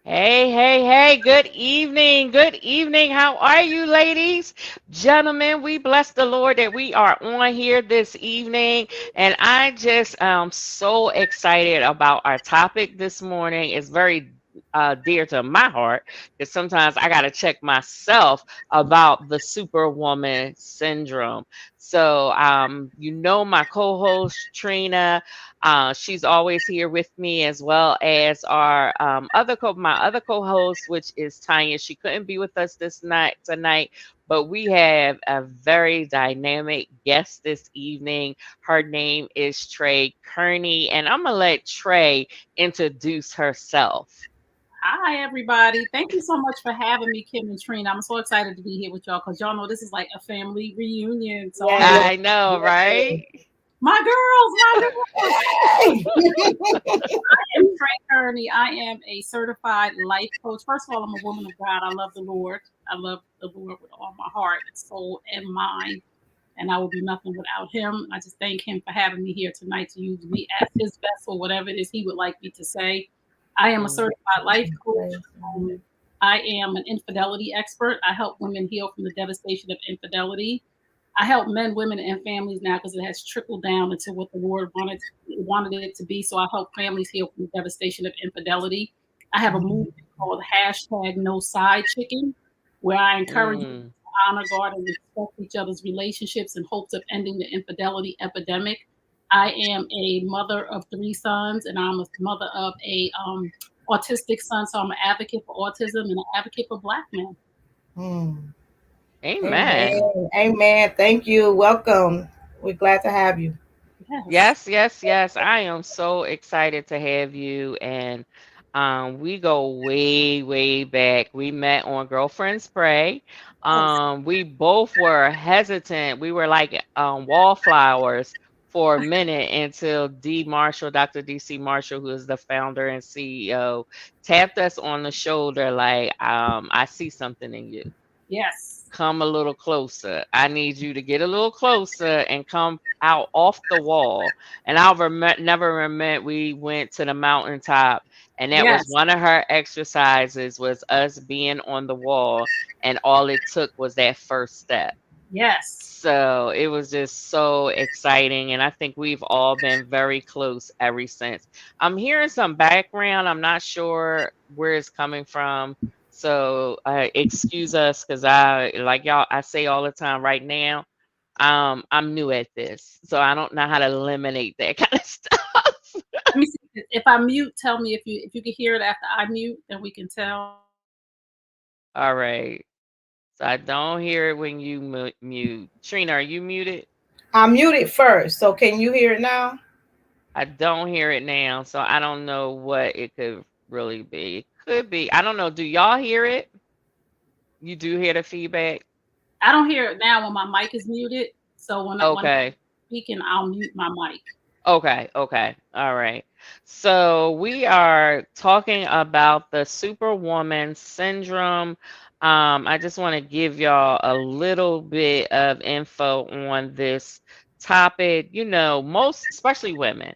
Hey, hey, hey, good evening. Good evening. How are you, ladies? Gentlemen, we bless the Lord that we are on here this evening. And I just am so excited about our topic this morning. It's very dear to my heart because sometimes I got to check myself about the Superwoman Syndrome. So, my co host, Trina. She's always here with me, as well as our my other co-host, which is Tanya. She couldn't be with us this night tonight, but we have a very dynamic guest this evening. Her name is Tray Kearney, and I'm gonna let Tray introduce herself. Hi, everybody. Thank you so much for having me, Kim and Trina. I'm so excited to be here with y'all because y'all know this is like a family reunion. So I'm Yes, excited. I know, yes. right? My girls, my girls. Hey! I am Tray Kearney. I am a certified life coach. First of all, I'm a woman of God. I love the Lord. I love the Lord with all my heart and soul and mind. And I will be nothing without him. I just thank him for having me here tonight to use me as his vessel, whatever it is he would like me to say. I am a Mm. certified life coach. Praise God. Um, I am an infidelity expert. I help women heal from the devastation of infidelity. I help men, women, and families now because it has trickled down into what the Lord wanted it to be. So I help families heal from the devastation of infidelity. I have a movement called hashtag No Side Chicken, where I encourage Mm. honor God and respect each other's relationships in hopes of ending the infidelity epidemic. I am a mother of three sons, and I'm a mother of a autistic son. So I'm an advocate for autism and an advocate for Black men. Mm. Amen. Amen. Amen. Thank you. Welcome. We're glad to have you. Yes. Yes, yes, yes. I am so excited to have you. And we go way, way back. We met on Girlfriends Pray. Yes. We both were hesitant. We were like wallflowers for a minute until Dr. DC Marshall, who is the founder and CEO, tapped us on the shoulder like, I see something in you. Yes. Come a little closer. I need you to get a little closer and come out off the wall. And never remember we went to the mountaintop, and that was Yes. one of her exercises was us being on the wall, and all it took was that first step. Yes. So it was just so exciting, and I think we've all been very close ever since. I'm hearing some background. I'm not sure where it's coming from, so excuse us because I say all the time. Right now, I'm new at this, so I don't know how to eliminate that kind of stuff. Let me see. If I mute, tell me if you can hear it after I mute, then we can tell. All right, so I don't hear it when you mute. Trina, are you muted? I muted first, so can you hear it now? I don't hear it now, so I don't know what it could really be. It could be. I don't know. Do y'all hear it? You do hear the feedback? I don't hear it now when my mic is muted. So when I'm Okay. speaking, I'll mute my mic. Okay. Okay. All right. So we are talking about the Superwoman Syndrome. I just want to give y'all a little bit of info on this topic. Most, especially women,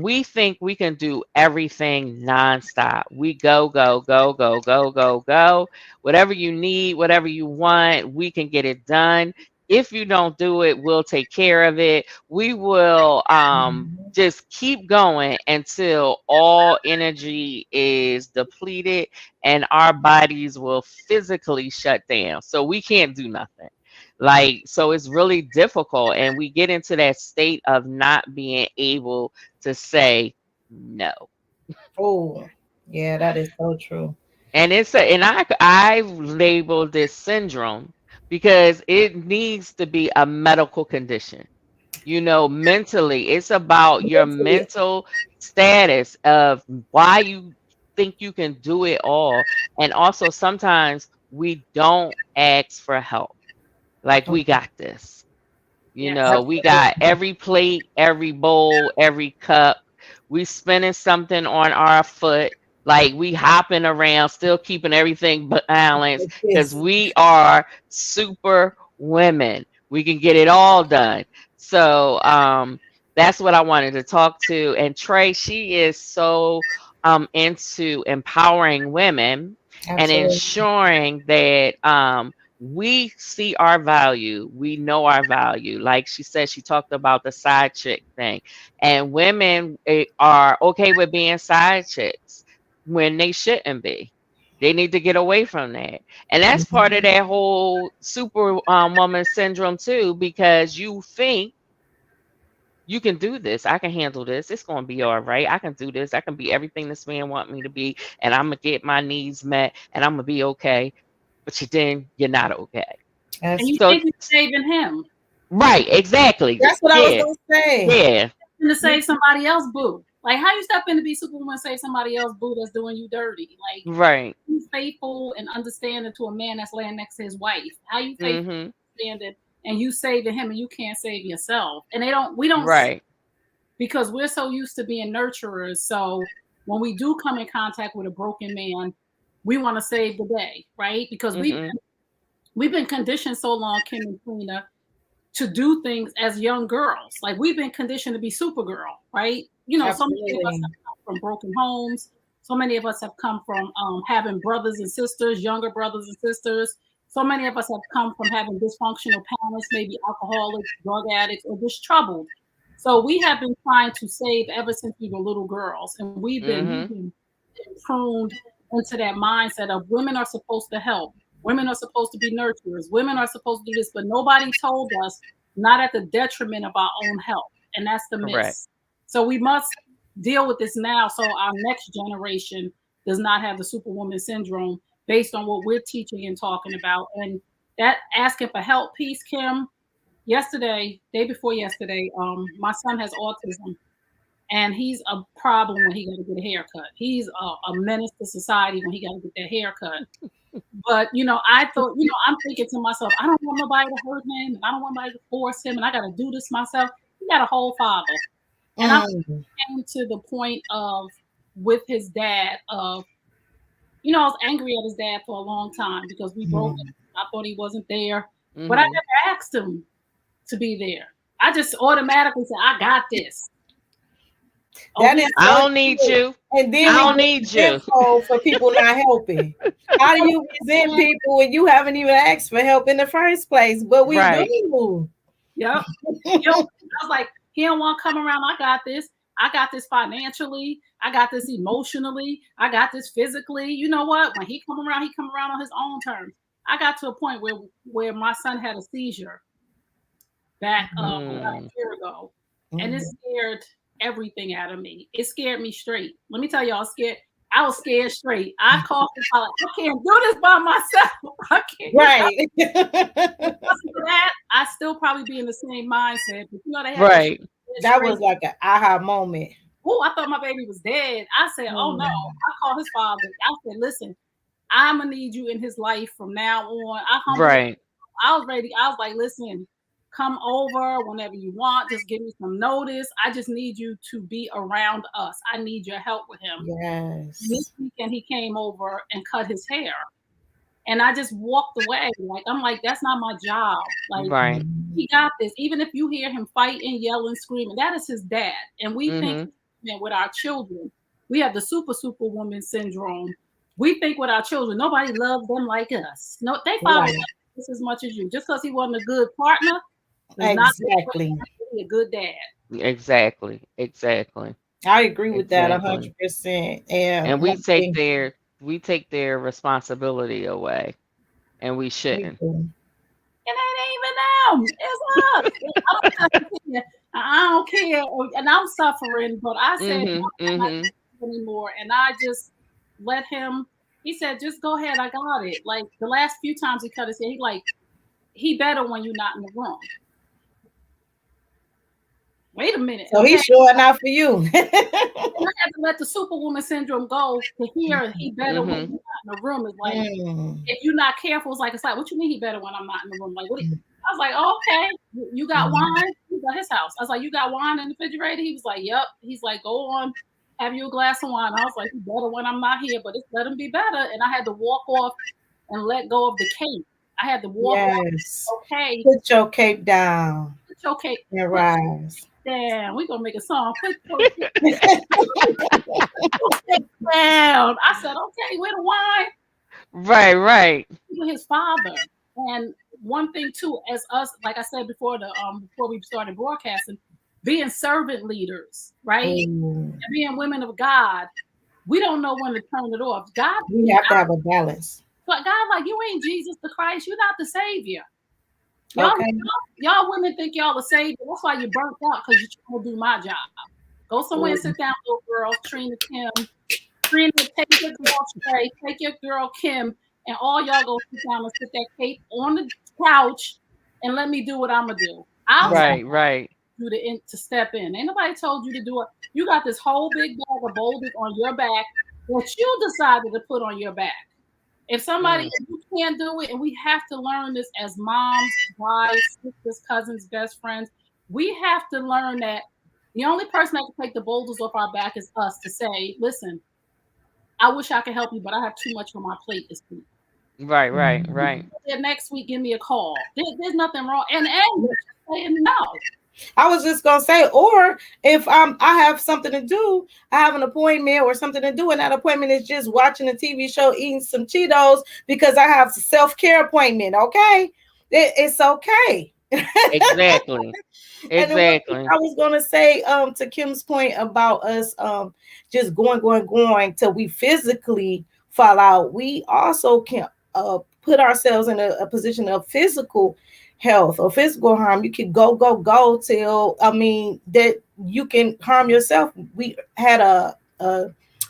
we think we can do everything nonstop. We go, go, go, go, go, go, go. Whatever you need, whatever you want, we can get it done. If you don't do it, we'll take care of it. We will just keep going until all energy is depleted and our bodies will physically shut down. So we can't do nothing. So it's really difficult. And we get into that state of not being able to say no. Oh, yeah, that is so true. And I've labeled this syndrome because it needs to be a medical condition. Mentally, it's about your Mentally, mental status of why you think you can do it all. And also, sometimes we don't ask for help. Like, we got this. Yes. We got absolutely. every plate, every bowl, every cup. We spinning something on our foot. Like, we hopping around, still keeping everything balanced Like because this. we are super women. We can get it all done. So that's what I wanted to talk to. And Trey, she is so into empowering women and Absolutely. ensuring that we see our value, we know our value. Like she said, she talked about the side chick thing, and women are okay with being side chicks when they shouldn't be. They need to get away from that. And that's part of Mhm. that whole super woman syndrome, too, because you think you can do this. I can handle this. It's going to be all right. I can do this. I can be everything this man want me to be, and I'm gonna get my needs met, and I'm gonna be okay. But you're not okay. And That's you So think you're saving him right, exactly. that's what I was Yeah, gonna say. yeah, to save somebody else, boo. Like, how you step in to be Superwoman, save somebody else, boo, that's doing you dirty? Like, right. you faithful and understanding to a man that's laying next to his wife. How you faithful Mm-hmm. and understanding and you saving him and you can't save yourself? And we don't, Right. because we're so used to being nurturers. So when we do come in contact with a broken man, we want to save the day, right? Because Mm-hmm. we've been conditioned so long, Kim and Trina, to do things as young girls. Like, we've been conditioned to be Supergirl, right? So many of us Absolutely. have come from broken homes. So many of us have come from having brothers and sisters, younger brothers and sisters. So many of us have come from having dysfunctional parents, maybe alcoholics, drug addicts, or just troubled. So we have been trying to save ever since we were little girls, and we've been Mm-hmm. pruned into that mindset of women are supposed to help. Women are supposed to be nurturers. Women are supposed to do this, but nobody told us not at the detriment of our own health. And that's the Correct. miss. So we must deal with this now so our next generation does not have the Superwoman syndrome based on what we're teaching and talking about. And that asking for help piece, Kim, day before yesterday, my son has autism and he's a problem when he got to get a haircut. He's a menace to society when he got to get that haircut. But I thought, I'm thinking to myself, I don't want nobody to hurt him, and I don't want nobody to force him, and I got to do this myself. He got a whole father, and I Mm. came to the point of with his dad of, I was angry at his dad for a long time because we broke Mm. up. I thought he wasn't there, but I Mm-hmm. never asked him to be there. I just automatically said, I got this. Oh, That he is I so don't need true. you. And then I we don't get need you. resentful for people not helping. How do you resent people when you haven't even asked for help in the first place? But we Right. do. Yep. I was like, he don't want to come around. I got this. I got this financially. I got this emotionally. I got this physically. You know what? When he come around on his own terms. I got to a point where my son had a seizure back about a Mm. year ago, and it Mm. scared everything out of me. It scared me straight. Let me tell you, I was scared straight. I called him. I like, I can't do this by myself. I can't. Right. For that, I still probably be in the same mindset. But they had that Right. That straight. was like an aha moment. Oh, I thought my baby was dead. I said, oh no. Mm. I called his father. I said, listen, I'm gonna need you in his life from now on. I humbled. Right. I was ready. I was like, listen, come over whenever you want. Just give me some notice. I just need you to be around us. I need your help with him. And this Yes. weekend he came over and cut his hair. And I just walked away. Like, I'm like, that's not my job. Like, Right. Mm. he got this. Even if you hear him fighting, yelling, screaming, that is his dad. And we think Mm-hmm. with our children, we have the superwoman syndrome. We think with our children, nobody loves them like us. No, they father Right. loves us as much as you. Just because he wasn't a good partner does not Exactly. make him a good dad. Exactly. Exactly. I agree with that Exactly. 100%. And And one thing we take their responsibility away, and we we shouldn't. do. It ain't even them. It's us. I don't care. And I'm suffering, but I said, no, Mm-hmm. I'm not Mm-hmm. anymore. And I just let him. He said, just go ahead. I got it. Like the last few times he cut his hair, he better when you're not in the room. Wait a minute. So Okay. he's showing out for you. I had to let the superwoman syndrome go to hear he better when Mm-hmm. you're not in the room. Is like, Mm. if you're not careful, it's like, what you mean he better when I'm not in the room? Like, what? I was like, oh, okay, you got wine? He's at his house. I was like, you got wine in the refrigerator? He was like, yep. He's like, go on, have you a glass of wine. I was like, you better when I'm not here, but let him be better. And I had to walk off and let go of the cape. I had to walk Yes. off. Okay, Put your cape down it's okay. and rise. Damn, we're gonna make a song. Put down. I said, okay, where the wine? Right, right. With his father. And one thing too, as us, like I said before before we started broadcasting, being servant leaders, right? Mm. And being women of God, we don't know when to turn it off. God, We have to have a balance. but God, like you ain't Jesus the Christ, you're not the Savior. Okay. Y'all women think y'all the Savior. That's why you burnt out because you're trying to do my job. Go somewhere and sit down, little girl, Trina Kim. Trina, take your girl Trey, take your girl Kim, and all y'all go sit down and sit that cape on the couch and let me do what I'm gonna do. I'll tell Right, right. you to step in. Ain't nobody told you to do it. You got this whole big bag of boulders on your back that you decided to put on your back. Mm. If you can't do it, and we have to learn this as moms, wives, sisters, cousins, best friends, we have to learn that the only person that can take the boulders off our back is us to say, listen, I wish I could help you, but I have too much on my plate this week. Right, right, right. Next week, give me a call. There's nothing wrong. And saying no. I was just gonna say, or if I have something to do, I have an appointment or something to do, and that appointment is just watching a TV show, eating some Cheetos because I have a self-care appointment. Okay, it's okay. Exactly. And then one thing Exactly. I was gonna say, to Kim's point about us, just going till we physically fall out. We also can put ourselves in a position of physical health or physical harm. You can go till that you can harm yourself. We had a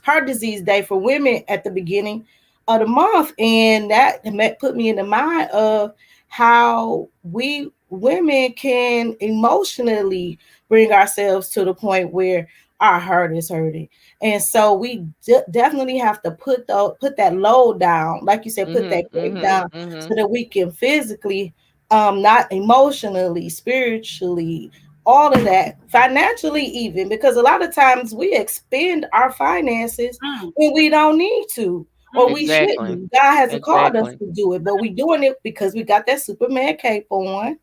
heart disease day for women at the beginning of the month, and that put me in the mind of how we women can emotionally bring ourselves to the point where our heart is hurting. And so we definitely have to put that load down, like you said, put Mhm, that cape mhm, down mhm. so that we can physically, not emotionally, spiritually, all of that, financially, even because a lot of times we expend our finances Mm, when we don't need to, or we Exactly. shouldn't. God hasn't called us Exactly. to do it, but we doing it because we got that Superman cape on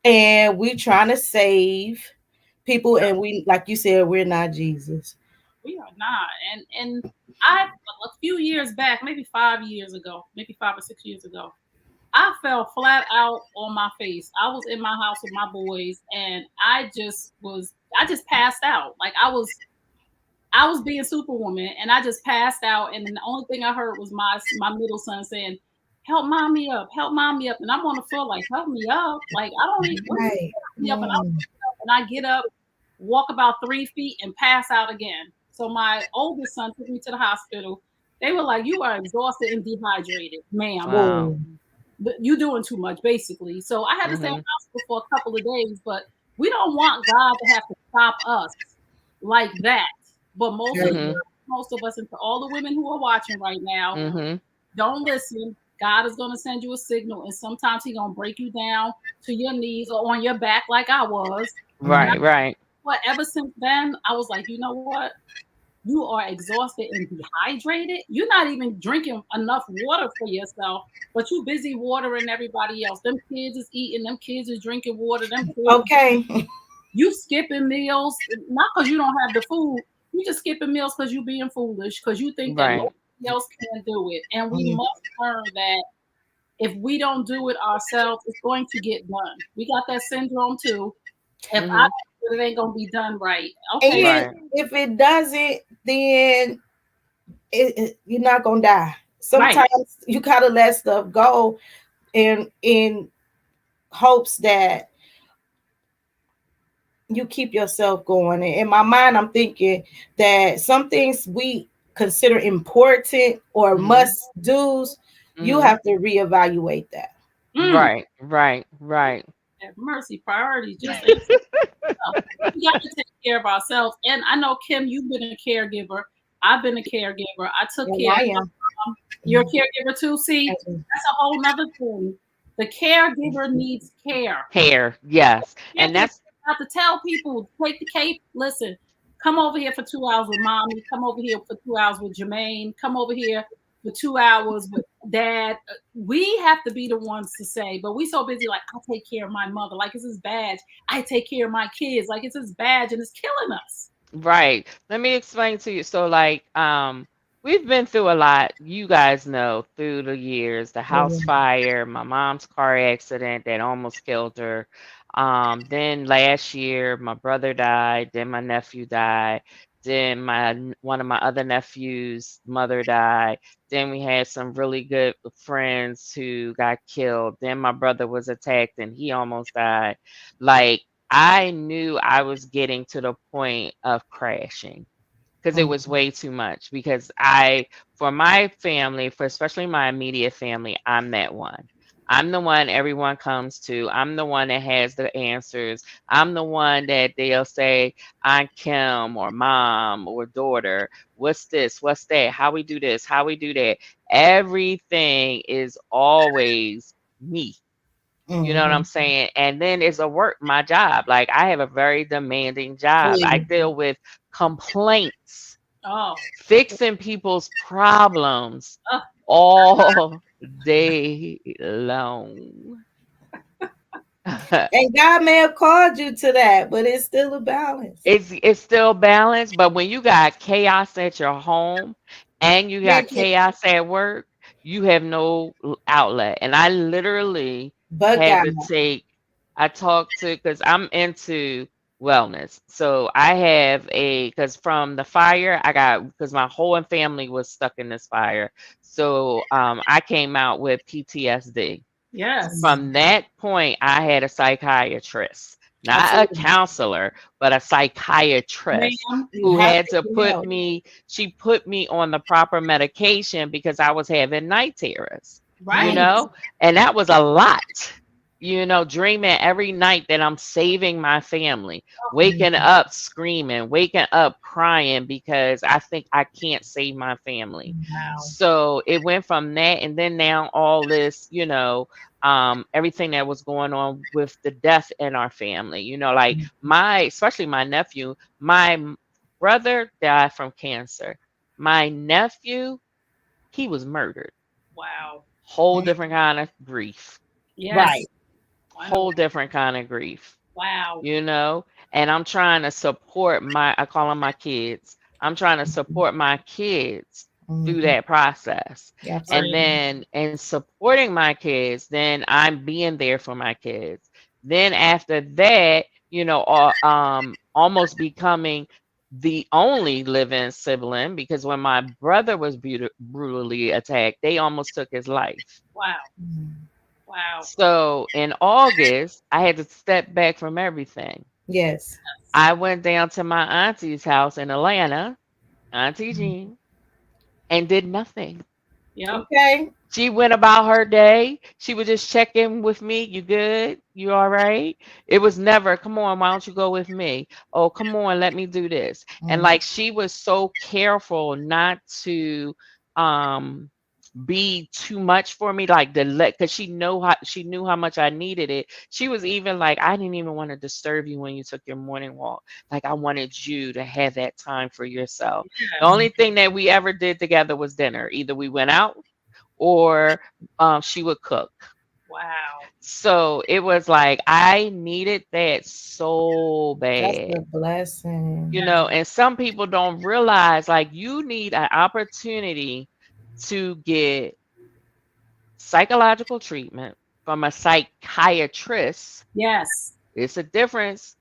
and we trying to save people. And we, like you said, we're not Jesus. we are not. And I a few years back, maybe 5 years ago, maybe 5 or 6 years ago, I fell flat out on my face. I was in my house with my boys, and I just passed out. Like I was being Superwoman, and I just passed out. And then the only thing I heard was my middle son saying, "Help mommy up, help mommy up." And I'm on the floor like, "Help me up!" Like I don't need what do you Right. mean, help me up. And I get up, walk about 3 feet, and pass out again. So my oldest son took me to the hospital. They were like, "You are exhausted and dehydrated, ma'am. Wow. Whoa. You doing too much, basically." So I had to stay in the Mhm. hospital for a couple of days. But we don't want God to have to stop us like that. But Mhm. most of us, and to all the women who are watching right now, Mhm. don't listen. God is going to send you a signal, and sometimes He's going to break you down to your knees or on your back, like I was. And Mhm. Right, right. ever since then, I was like, you know what? You are exhausted and dehydrated. You're not even drinking enough water for yourself, but you busy watering everybody else. Them kids is eating, them kids is drinking water, them kids is, Okay. you skipping meals, not because you don't have the food. You just skipping meals because you being foolish, because you think that Right. nobody else can do it. And we Mhm. must learn that if we don't do it ourselves, it's going to get done. We got that syndrome too. If I Mhm. don't do it, it ain't gonna be done right. Okay, And Right. if it doesn't, then you're not gonna die. right. Sometimes you gotta let stuff go in hopes that you keep yourself going. In my mind, I'm thinking that some things we consider important or Mhm. must do's, you Mhm. have to reevaluate that. Mm, Right, right, right. have mercy. Priorities just ain't enough. We got to take care of ourselves. And I know, Kim, you've been a caregiver. I've been a caregiver. I took And care I of am. my mom. You're a caregiver too. See, that's a whole nother thing. The caregiver needs care. Hair, yes. And Caregiver that's have to tell people, take the cape. Listen, come over here for 2 hours with mommy. Come over here for 2 hours with Jermaine. Come over here for 2 hours with dad. We have to be the ones to say, but we so busy like, I take care of my mother, like it's his badge. I take care of my kids, like it's his badge, and it's killing us. right. Let me explain to you. So like we've been through a lot. You guys know through the years, the Yeah. house fire, my mom's car accident that almost killed her. Then last year, my brother died. Then my nephew died. Then one of my other nephews' mother died. Then we had some really good friends who got killed. Then my brother was attacked and he almost died. Like I knew I was getting to the point of crashing because it Mm, was way too much. Because I, for my family, for especially my immediate family, I'm that one. I'm the one everyone comes to. I'm the one that has the answers. I'm the one that they'll say, Aunt Kim or mom or daughter, what's this? What's that? How we do this? How we do that? Everything is always me. You know what I'm mhm. saying? And then it's a work, my job. Like I have a very demanding job. I Yeah. deal with complaints, Oh, fixing people's problems uh, all day long. And God may have called you to that, but it's still a balance. It's still balanced, but when you got chaos at your home and you Man got can't, chaos at work, you have no outlet. And I literally but had God. to take, I talked to, because I'm into wellness. So I have because from the fire, I got, because my whole family was stuck in this fire. So I came out with PTSD. yes, From that point, I had a psychiatrist, not a Absolutely. counselor, but a psychiatrist ma'am. You who have had to to get put help. me, she put me on the proper medication because I was having night terrors, you Right. Mhm. know, and that was a lot. Dreaming every night that I'm saving my family, waking Mhm. up screaming, waking up crying because I think I can't save my family. Wow. So it went from that, and then now all this, everything that was going on with the death in our family, like especially my nephew, brother died from cancer. My nephew, he was murdered. Wow. Whole Mhm. different kind of grief. Yes, Right. I know. Whole different kind of grief, Wow. you know? And I'm trying to support I call them my kids. I'm trying to support my kids through Mhm. that process. And Right. Absolutely. then, in supporting my kids, then I'm being there for my kids. Then after that, almost becoming the only living sibling because when my brother was brutally attacked, they almost took his life. Wow. Mhm. Wow. So in August, I had to step back from everything. Yes. I went down to my auntie's house in Atlanta, Auntie Mhm. Jean, and did nothing. Yep. Okay. She went about her day. She would just check in with me. You good? You all right? It was never, come on, why don't you go with me? Oh, come on, let me do this. And Mhm. like she was so careful not to um be too much for me, like the let because she knew how much I needed it. She was even like, I didn't even want to disturb you when you took your morning walk. Like I wanted you to have that time for yourself. The Yes. only thing that we ever did together was dinner. Either we went out or she would cook. Wow. So it was like I needed that so That's bad. a blessing. Yes. And some people don't realize like you need an opportunity to get psychological treatment from a psychiatrist. Yes. It's a difference.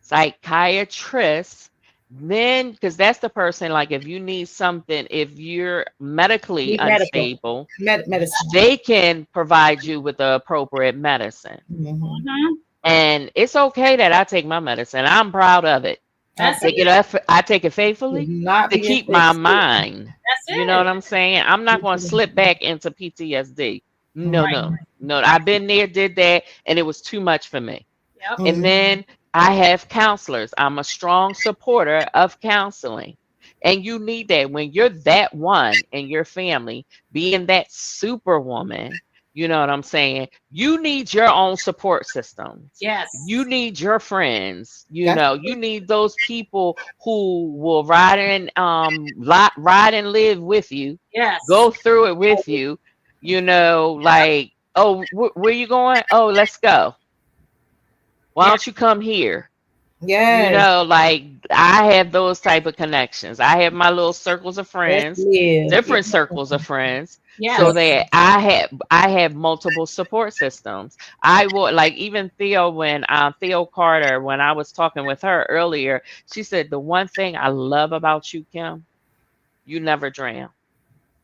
Psychiatrist. Then, because that's the person, like, if you need something, if you're medically Need medical unstable, medicine. they can provide you with the appropriate medicine. Mhm. Mm-hmm. And it's okay that I take my medicine. I'm proud of it. That's Okay. I take it Should faithfully not to be keep my addicted. mind. You know That's what it. I'm saying? I'm not going to slip back into PTSD. No, no, Mhm. no. I've been there, did that, and it was too much for me. Yep. And Mhm. then I have counselors. I'm a strong supporter of counseling. And you need that when you're that one in your family, being that superwoman, you know what I'm saying? You need your own support systems. You Yes. need your friends, That's you need those people who will ride and live with you, Yes. go through it with you, like, oh, where you going? Oh, let's go. Why Yeah. don't you come here? You Yes. know, like I have those type of connections. I have my little circles of Let's friends, live. Yeah. different circles of friends, so Yes. that I have multiple support systems. I will like even Theo when Theo Carter when I was talking with her earlier, she said the one thing I love about you, Kim, you never drown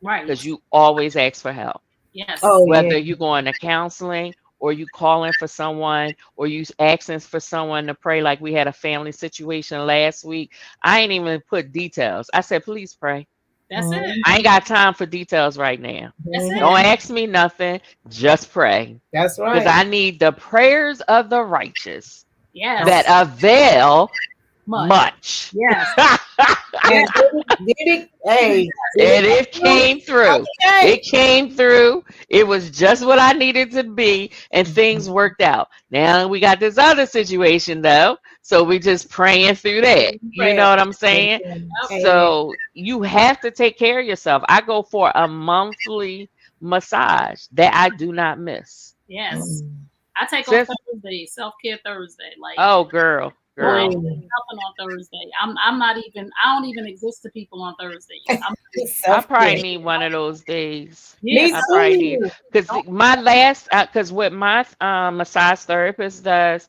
Right. because you always ask for help. Yes. Oh yeah. Whether you going to counseling or you calling for someone or you asking for someone to pray, like we had a family situation last week. I ain't even put details. I said, please pray. That's it. Mhm. I ain't got time for details right now. That's Don't it. Mhm. ask me nothing. Just pray. That's Because right. I need the prayers of the righteous that Yes. avail Much. much. Yes. And Yes. did it, hey, did it And come it through? came through. Okay. It came through. It was just what I needed to be, and things worked out. Now we got this other situation though, so we just praying through that. You Prayer. know what I'm saying? Yep. Amen. So you have to take care of yourself. I go for a monthly massage that I do not miss. Yes. Mm. I take on Just Thursday, self care Thursday. Like, oh girl, oh, ain't girl. Oh, nothing on Thursday. I'm not even. I don't even exist to people on Thursdays. I'm I self probably care. need one of those days. yeah. Me I probably need too. because Don't my last because what my massage therapist does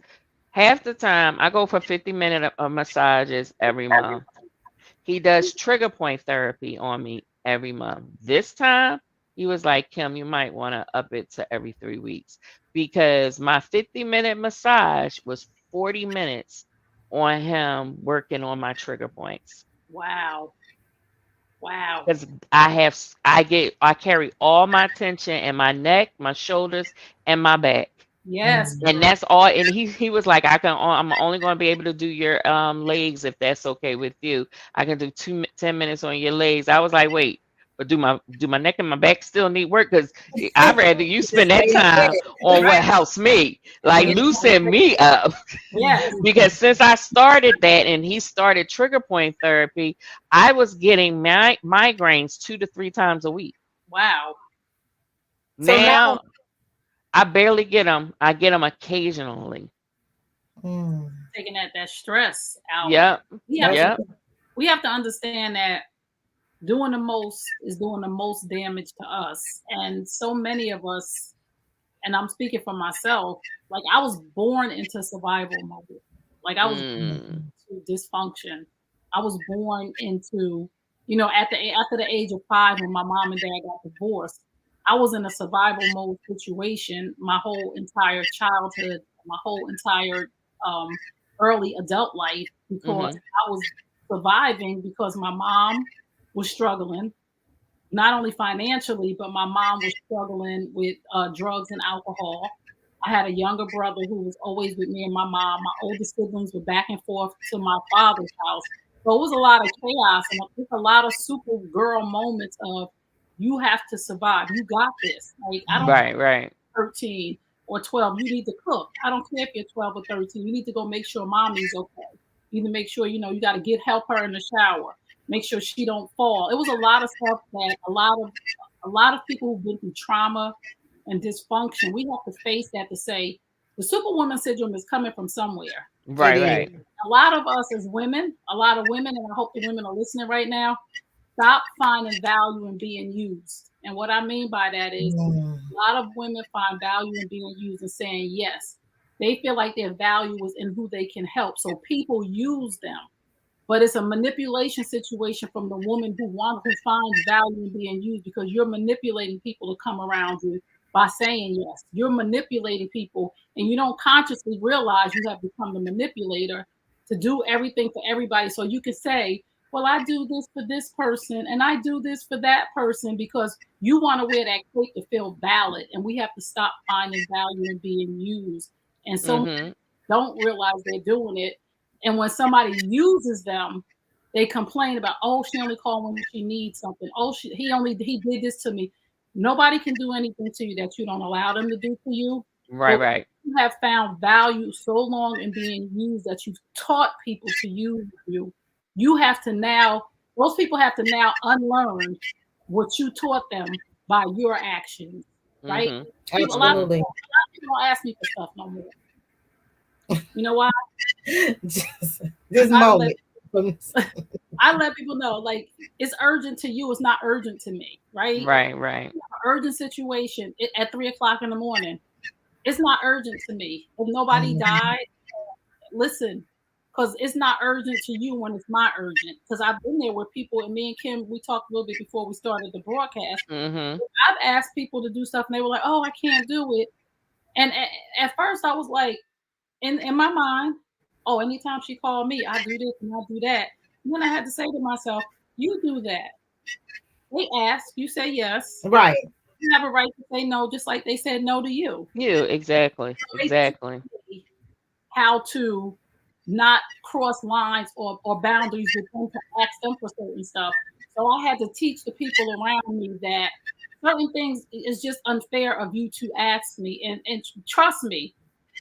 half the time I go for 50-minute massages every month. He does trigger point therapy on me every month. This time he was like, Kim, you might want to up it to every 3 weeks because my 50-minute massage was 40 minutes on him working on my trigger points. wow. Wow. Because I carry all my tension in my neck, my shoulders, and my back. Yes, Mm. And girl. that's all. And he was like, I'm only going to be able to do your legs if that's okay with you. I can do 10 minutes on your legs. I was like, wait, but do my neck and my back still need work? Because I'd rather you Just spend that stay time there. on Right. what helps me, like Yeah. loosen me up. Yes. Because since I started that and he started trigger point therapy, I was getting migraines 2 to 3 times a week. Wow. So now, Now I barely get them. I get them occasionally. mm, Taking that stress out. Yep. We have that's to Yep. we have to understand that doing the most is doing the most damage to us. And so many of us, and I'm speaking for myself, like I was born into survival mode. Like I was Mm. to dysfunction. I was born into, after the age of 5 when my mom and dad got divorced, I was in a survival mode situation my whole entire childhood, my whole entire um, early adult life because Mm-hmm. I was surviving because my mom was struggling not only financially, but my mom was struggling with drugs and alcohol. I had a younger brother who was always with me and my mom. My older siblings were back and forth to my father's house. So it was a lot of chaos and just a lot of Supergirl moments of you have to survive. You got this. Like I don't Right. Right. 13 or 12. You need to cook. I don't care if you're 12 or 13. You need to go make sure mommy's okay. You need to make sure, you got to help her in the shower. Make sure she don't fall. It was a lot of stuff that a lot of people who've been through trauma and dysfunction, we have to face that to say the Superwoman syndrome is coming from somewhere. it Right. is. Right. A lot of us as women, a lot of women, and I hope the women are listening right now, stop finding value in being used. And what I mean by that is Mm. a lot of women find value in being used and saying yes. They feel like their value is in who they can help. So people use them. But it's a manipulation situation from the woman who finds value in being used because you're manipulating people to come around you by saying yes. You're manipulating people and you don't consciously realize you have become the manipulator to do everything for everybody. So you can say, well, I do this for this person and I do this for that person because you want to wear that cape to feel valid. And we have to stop finding value in being used. And so many Mm-hmm. don't realize they're doing it. And when somebody uses them, they complain about, oh, she only called when she needs something. Oh, he did this to me. Nobody can do anything to you that you don't allow them to do for you. Right. But Right. you have found value so long in being used that you've taught people to use you. You have to now, those people have to now unlearn what you taught them by your actions, right? Mm-hmm. A lot of Mm-hmm. Absolutely. people don't ask me for stuff no more. You know why? Just Because this moment. I let people know, like, it's urgent to you, it's not urgent to me, right? Right, right. Urgent situation at 3 o'clock in the morning. It's not urgent to me. If nobody Mhm. died, listen, because it's not urgent to you when it's not urgent. Because I've been there with people, and me and Kim, we talked a little bit before we started the broadcast. Mhm. I've asked people to do stuff, and they were like, "Oh, I can't do it." And at first, I was like, in my mind, "Oh, anytime she called me, I do this and I do that." And then I had to say to myself, "You do that. They ask, you say yes. Right. You have a right to say no, just like they said no to you." You exactly. So they teach Exactly. me how to not cross lines or boundaries with them to ask them for certain stuff. So I had to teach the people around me that certain things is just unfair of you to ask me. And trust me,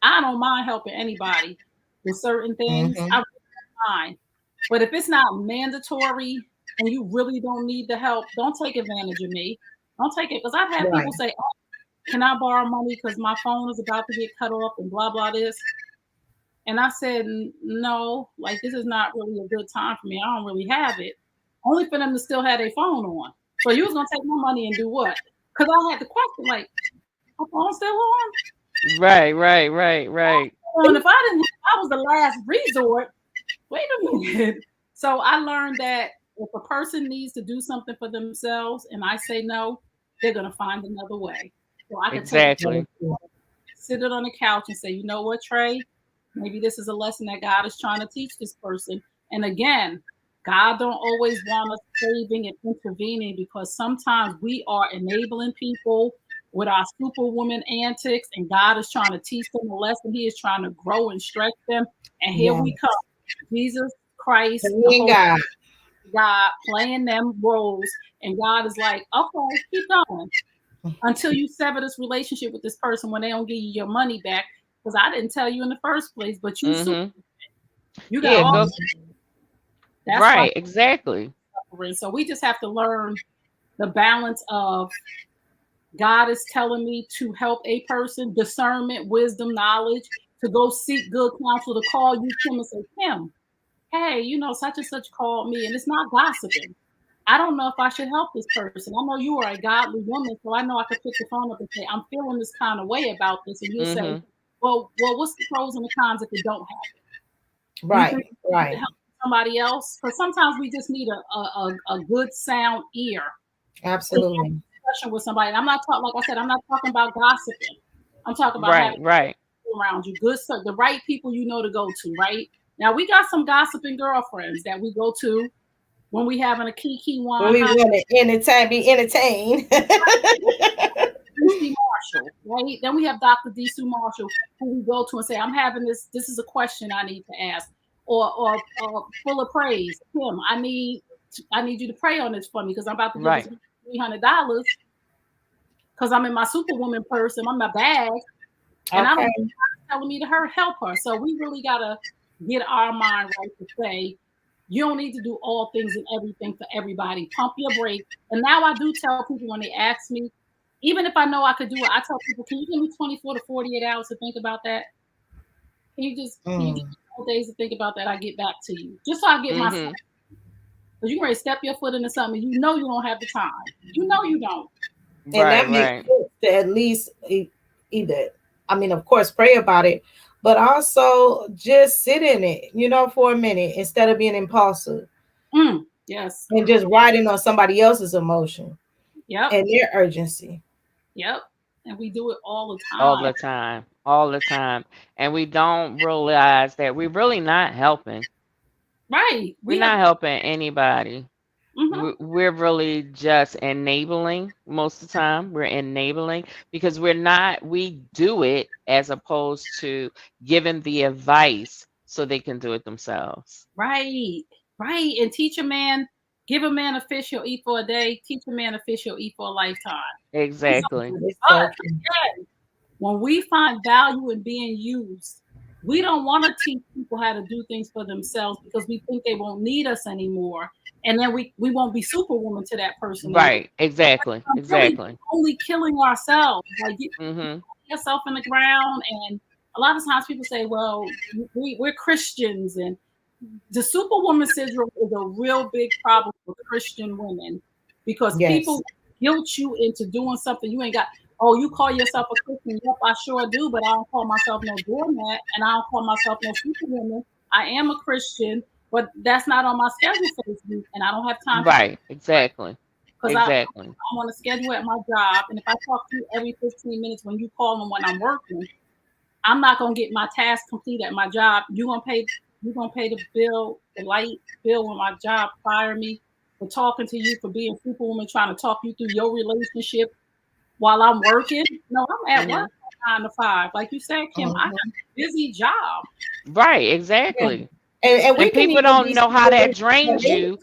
I don't mind helping anybody with certain things. I Mhm. really don't mind. But if it's not mandatory and you really don't need the help, don't take advantage of me. Don't take it. Because I've had Right. people say, "Oh, can I borrow money because my phone is about to get cut off and blah, blah, this." And I said, "No, like this is not really a good time for me. I don't really have it." Only for them to still have their phone on. So you was gonna take my money and do what? Because I had the question, like, my phone's still on? Right, right, right, right. And if I didn't, I was the last resort. Wait a minute. So I learned that if a person needs to do something for themselves and I say no, they're gonna find another way. So I could take Exactly. sit it on the couch and say, you know what, Trey? Maybe this is a lesson that God is trying to teach this person. And again, God don't always want us saving and intervening because sometimes we are enabling people with our superwoman antics, and God is trying to teach them a lesson. He is trying to grow and stretch them. And here Yeah. we come. Jesus Christ, the Me and Holy God. God playing them roles. And God is like, okay, keep going until you sever this relationship with this person when they don't give you your money back. Because I didn't tell you in the first place, but Mhm. you got Yeah, all go that's why right, exactly. suffering. So we just have to learn the balance of God is telling me to help a person, discernment, wisdom, knowledge, to go seek good counsel, to call you, Kim, and say, Kim, hey, such and such called me, and it's not gossiping. I don't know if I should help this person. I know you are a godly woman, so I know I could pick the phone up and say, I'm feeling this kind of way about this. And you'll say, Mhm. well, what's the pros and the cons if it don't happen? Do you think Right. you can Right. help somebody else? Because sometimes we just need a good sound ear to have Absolutely. a discussion with somebody. And I'm not talking, like I said, I'm not talking about gossiping. I'm talking about Right, having right. people around you, the right people to go to, right? Now we got some gossiping girlfriends that we go to when we having a kiki When wine we hot. want to entertain, be entertained. DC Marshall, right? Then we have Dr. DC Marshall, who we go to and say, I'm having this. This is a question I need to ask, or full of praise. Kim, I need you to pray on this for me because I'm about to give this Right. $300 because I'm in my Superwoman purse and I'm in my bag, and I don't Okay. telling me to help her. So we really gotta get our mind right to say, you don't need to do all things and everything for everybody. Pump your brakes. And now I do tell people when they ask me, even if I know I could do it, I tell people, can you give me 24 to 48 hours to think about that? Can you give Mm. me 4 days to think about that? I get back to you. Just so I get my Mhm. because you can ready to step your foot into something, you know you don't have the time. You know you don't. And Right, that makes right. sense to at least either, I mean, of course, pray about it, but also just sit in it, for a minute instead of being impulsive Yes. and just riding on somebody else's emotion Yep. and their urgency. Yep. And we do it all the All time. the time. All the time. And we don't realize that we're really not helping. Right. We're We have not helping anybody. mhm. We're really just enabling most of the time. We're enabling because we do it as opposed to giving the advice so they can do it themselves. Right, right. And teach a man, give a man a fish he'll eat for a day, teach a man a fish he'll eat for a lifetime. And so, Exactly. It's so but true. again, when we find value in being used, we don't want to teach people how to do things for themselves because we think they won't need us anymore. And then we won't be superwoman to that person anymore. Right. Exactly. I'm really Exactly. only killing ourselves. Like, get Mhm. yourself in the ground and a lot of times people say, well, we're Christians, and the Superwoman syndrome is a real big problem for Christian women because Yes. people guilt you into doing something you ain't got. Oh, you call yourself a Christian? Yep, I sure do, but I don't call myself no doormat, and I don't call myself no superwoman. I am a Christian, but that's not on my schedule for this week, and I don't have time to talk Right. Exactly. because Exactly. I'm on a schedule at my job, and if I talk to you every 15 minutes when you call and when I'm working, I'm not gonna get my task complete at my job. You're gonna pay the bill, the light bill when my job fire me for talking to you, for being superwoman, trying to talk you through your relationship while I'm working. No, I'm at Hmm. work 9 to 5. Like you said, Kim, I got Mhm. a busy job. Right. Yeah. Exactly. And we And can people even don't be know how that specific drains you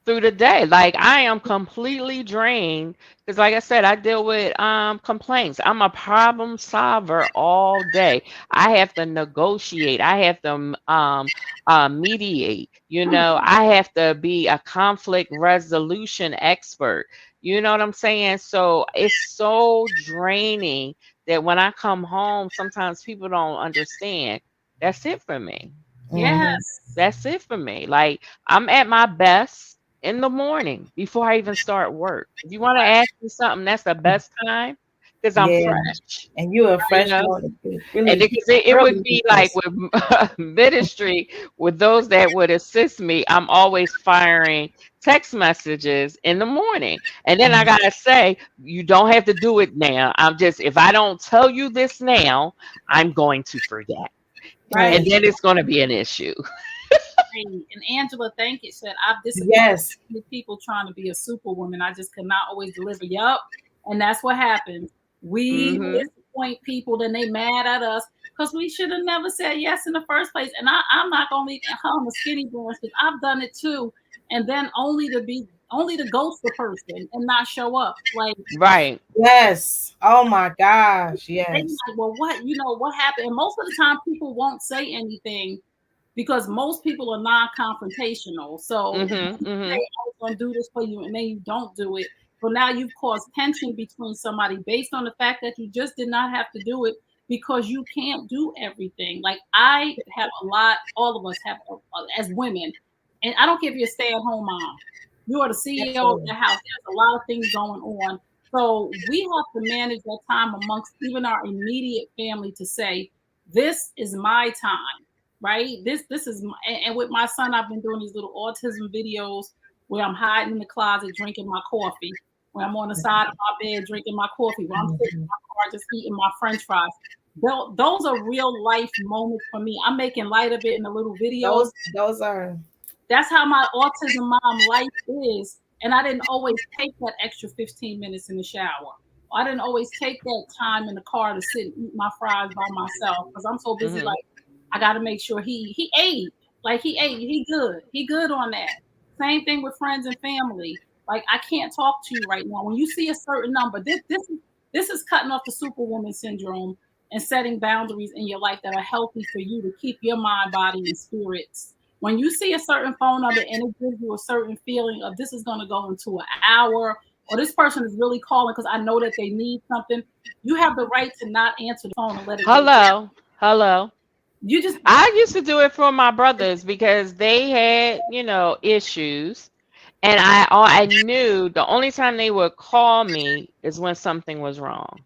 through the day. Like I am completely drained because, like I said, I deal with complaints. I'm a problem solver all day. I have to negotiate. I have to mediate. You know, I have to be a conflict resolution expert. You know what I'm saying? So it's so draining that when I come home, sometimes people don't understand. That's it for me. Mhm. Yes. That's it for me. Like I'm at my best in the morning before I even start work. If you want to ask me something, that's the best time because I'm Yeah. fresh, And you're a you fresh know. morning too. And Really because it would early be like person. with ministry, with those that would assist me, I'm always firing text messages in the morning. And then I Mhm. gotta say, you don't have to do it now. I'm just if I don't tell you this now, I'm going to forget. And Right. Right. then it's gonna be an issue. Right. And Angela thank it said, I've disappointed Yes. people trying to be a superwoman. I just could not always deliver. Yup. And that's what happens. We Hmm. disappoint people, then they mad at us because we should have never said yes in the first place. And I'm not gonna leave on the skinny jeans because I've done it too. And then only to ghost the person and not show up. Like Right. Yes. Oh my gosh. they Yes. like, well, what happened? And most of the time people won't say anything because most people are non-confrontational. So when Mhm, you say, mhm. I was going to do this for you, and then you don't do it. So now you've caused tension between somebody based on the fact that you just did not have to do it because you can't do everything. Like I have a lot, all of us have as women, and I don't care if you're a stay-at-home mom, you are the CEO of Absolutely. the house. There's a lot of things going on. So we have to manage that time amongst even our immediate family to say, this is my time, right? This is my, and with my son, I've been doing these little autism videos where I'm hiding in the closet drinking my coffee, where I'm on the side of my bed drinking my coffee, where I'm sitting in Mhm. my car just eating my French fries. Those are real life moments for me. I'm making light of it in the little videos. Those are That's how my autism mom life is. And I didn't always take that extra 15 minutes in the shower. I didn't always take that time in the car to sit and eat my fries by myself because I'm so busy. Mhm. Like I got to make sure he ate. Like he ate. He good. He good on that. Same thing with friends and family. Like I can't talk to you right now. When you see a certain number, this is cutting off the superwoman syndrome and setting boundaries in your life that are healthy for you to keep your mind, body, and spirits. When you see a certain phone number and it gives you a certain feeling of this is going to go into an hour or this person is really calling because I know that they need something, you have the right to not answer the phone and let it go. Hello. Hello. You just I used to do it for my brothers because they had, issues, and I knew the only time they would call me is when something was wrong.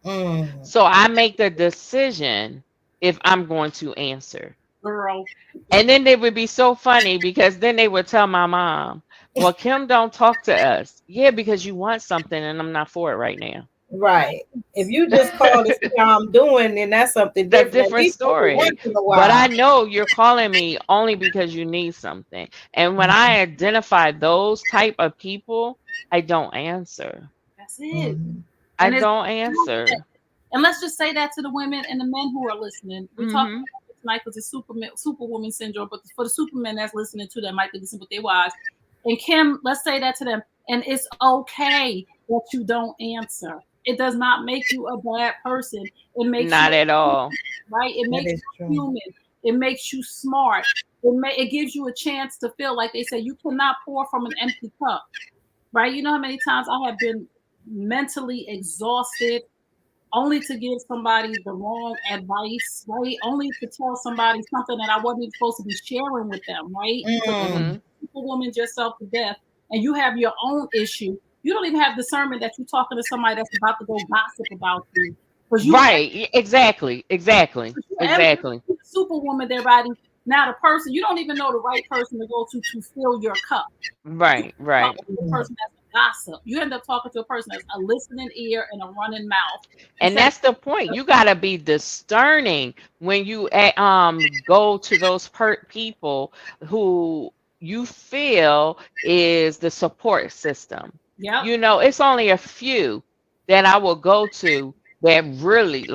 mm. So I make the decision if I'm going to answer. girl. And then they would be so funny because then they would tell my mom, "Well, Kim don't talk to us." Yeah, because you want something and I'm not for it right now. Right. If you just call to see how I'm doing, then that's something The different. At different least every story. once in a But I while. know you're calling me only because you need something. And when Mhm. I identify those type of people, I don't answer. That's it. Mhm. I And it's don't answer. and let's just say that to the women and the men who are listening. We talked Hmm. about this tonight because it's superwoman syndrome, but for the supermen that's listening to that might be listening with their wives. And Kim, let's say that to them. And it's okay that you don't answer. It does not make you a bad person. It makes you Not at all. right. It That makes is you true. human. It makes you smart. It gives you a chance to feel like they say you cannot pour from an empty cup. Right? You know how many times I have been mentally exhausted only to give somebody the wrong advice, right? Only to tell somebody something that I wasn't even supposed to be sharing with them, right? Because Mm-hmm. Superwoman yourself to death, and you have your own issue. You don't even have discernment that you're talking to somebody that's about to go gossip about you. Because you Right. Exactly. Exactly. every Exactly. Superwoman they're writing. Now the person you don't even know the right person to go to fill your cup. You Right. talk Right. to a person that's a gossip. You end up talking to a person that's a listening ear and a running mouth. And Instead that's the point. of You got to be discerning when you go to those people who you feel is the support system. yep, You know, it's only a few that I will go to that really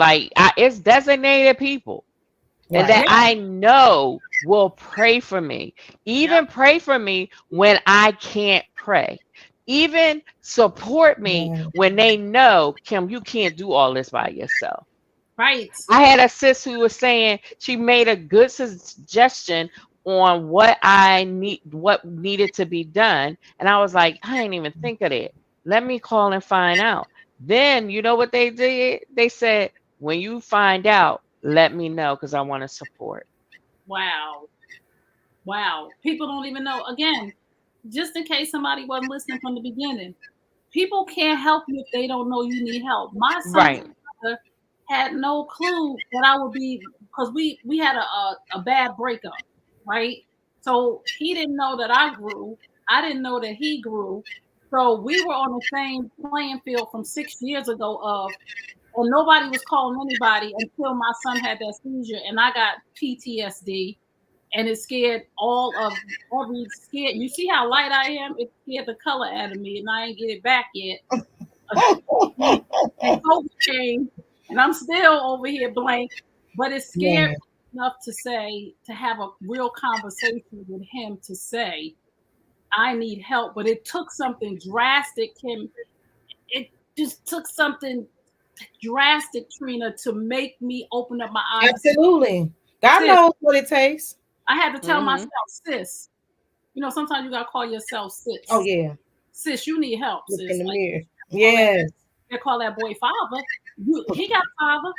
it's designated people and Right. that yep, I know will pray for me. yep, Even pray for me when I can't pray. Even support me Right. when they know, Kim, you can't do all this by yourself. right. I had a sis who was saying she made a good suggestion on what needed to be done. And I was like, I ain't even think of that. Let me call and find out. Then you know what they did? They said, when you find out, let me know because I want to support. Wow, wow. People don't even know. Again, just in case somebody wasn't listening from the beginning, people can't help you if they don't know you need help. My son's Right. mother had no clue that I would be because we had a bad breakup, right? So he didn't know that I grew. I didn't know that he grew. So we were on the same playing field from 6 years ago of and nobody was calling anybody until my son had that seizure and I got PTSD and it scared all of every scared. You see how light I am? It scared the color out of me, and I ain't get it back yet. And COVID came, and I'm still over here blank. But it scared Yeah. me enough to have a real conversation with him to say, I need help. But it took something drastic, Kim. It just took something drastic, Trina, to make me open up my eyes. Absolutely. God Sis, knows what it takes. I had to tell Mm-hmm. myself, sis, sometimes you gotta call yourself Oh sis. yeah. Sis, you need help, Look in sis. the Like mirror. call that Yes. they call that boy father. He got a father.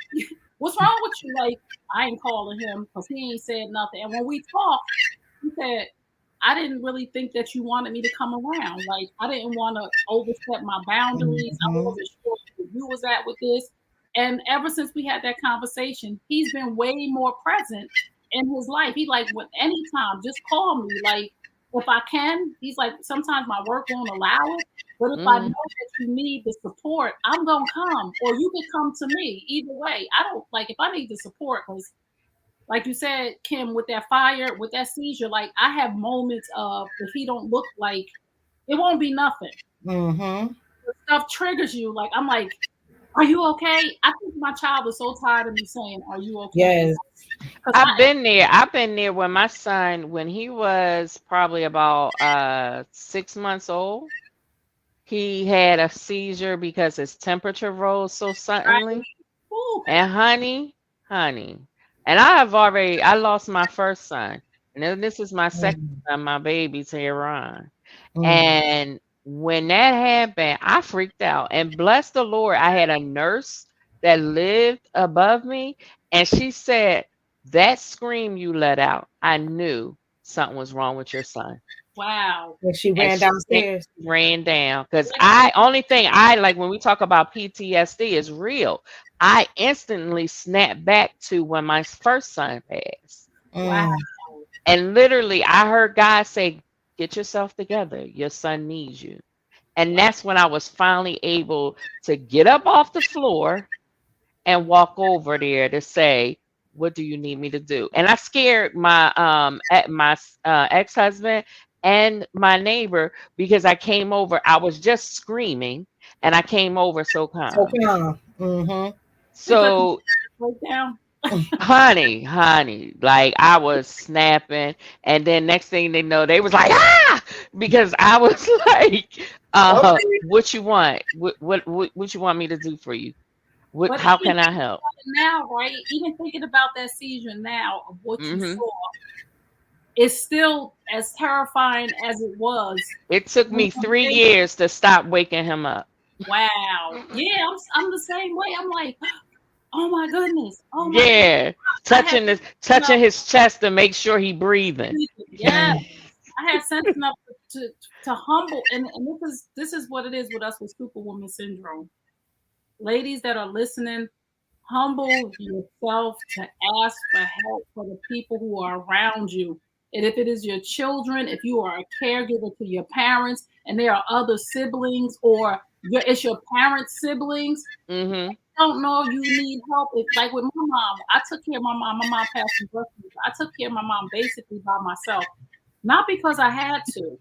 What's wrong with you? Like, I ain't calling him because he ain't said nothing. And when we talked, he said, I didn't really think that you wanted me to come around. Like, I didn't want to overstep my boundaries. I Mhm. wasn't sure where you was at with this. And ever since we had that conversation, he's been way more present in his life. He like, when anytime, just call me. Like, if I can, he's like, sometimes my work won't allow it. But if I know Mm-hmm. that you need the support, I'm gonna come, or you can come to me. Either way, I don't like if I need the support because, like you said, Kim, with that fire, with that seizure, like I have moments of if he don't look like it won't be nothing. Mhm. The stuff triggers you. Like I'm like, are you okay? I think my child is so tired of me saying, "Are you okay?" Yes. Because I've I been there. I've been there when my son, when he was probably about 6 months old, he had a seizure because his temperature rose so right, suddenly. ooh, And honey, and I lost my first son, and then this is my second Mm. son, my baby Tehran. Mm. And when that happened, I freaked out. And bless the Lord, I had a nurse that lived above me, and she said, "That scream you let out, I knew something was wrong with your son." wow, When she And ran she came, downstairs. ran down because I only thing I like when we talk about PTSD is real. I instantly snapped back to when my first son passed. wow, Mm. And literally, I heard God say, "Get yourself together. Your son needs you." And wow, that's when I was finally able to get up off the floor and walk over there to say, "What do you need me to do?" And I scared my ex-husband and my neighbor because I came over. I was just screaming, and I came over so So calm. calm. Mhm. because you So break down. honey, like I was snapping, and then next thing they know, they was like, "Ah!" Because I was like, Okay. what you want? What you want me to do for you? What? But How even can I help?" now, right? Even thinking about that seizure now of what you Hmm. saw, it's still as terrifying as it was. It took When me 3 years to stop waking him up. Wow. Yeah, I'm the same way. I'm like, oh my goodness. Oh my goodness. Yeah, I had touching enough. his chest to make sure he breathing. Yeah, I had sense enough to humble, and this is what it is with us with Superwoman syndrome. Ladies that are listening, humble yourself to ask for help for the people who are around you. And if it is your children, if you are a caregiver to your parents, and there are other siblings, or it's your parents' siblings, Mm-hmm. don't know you need help. It's like with my mom. I took care of my mom. My mom passed from breast cancer. I took care of my mom basically by myself, not because I had to,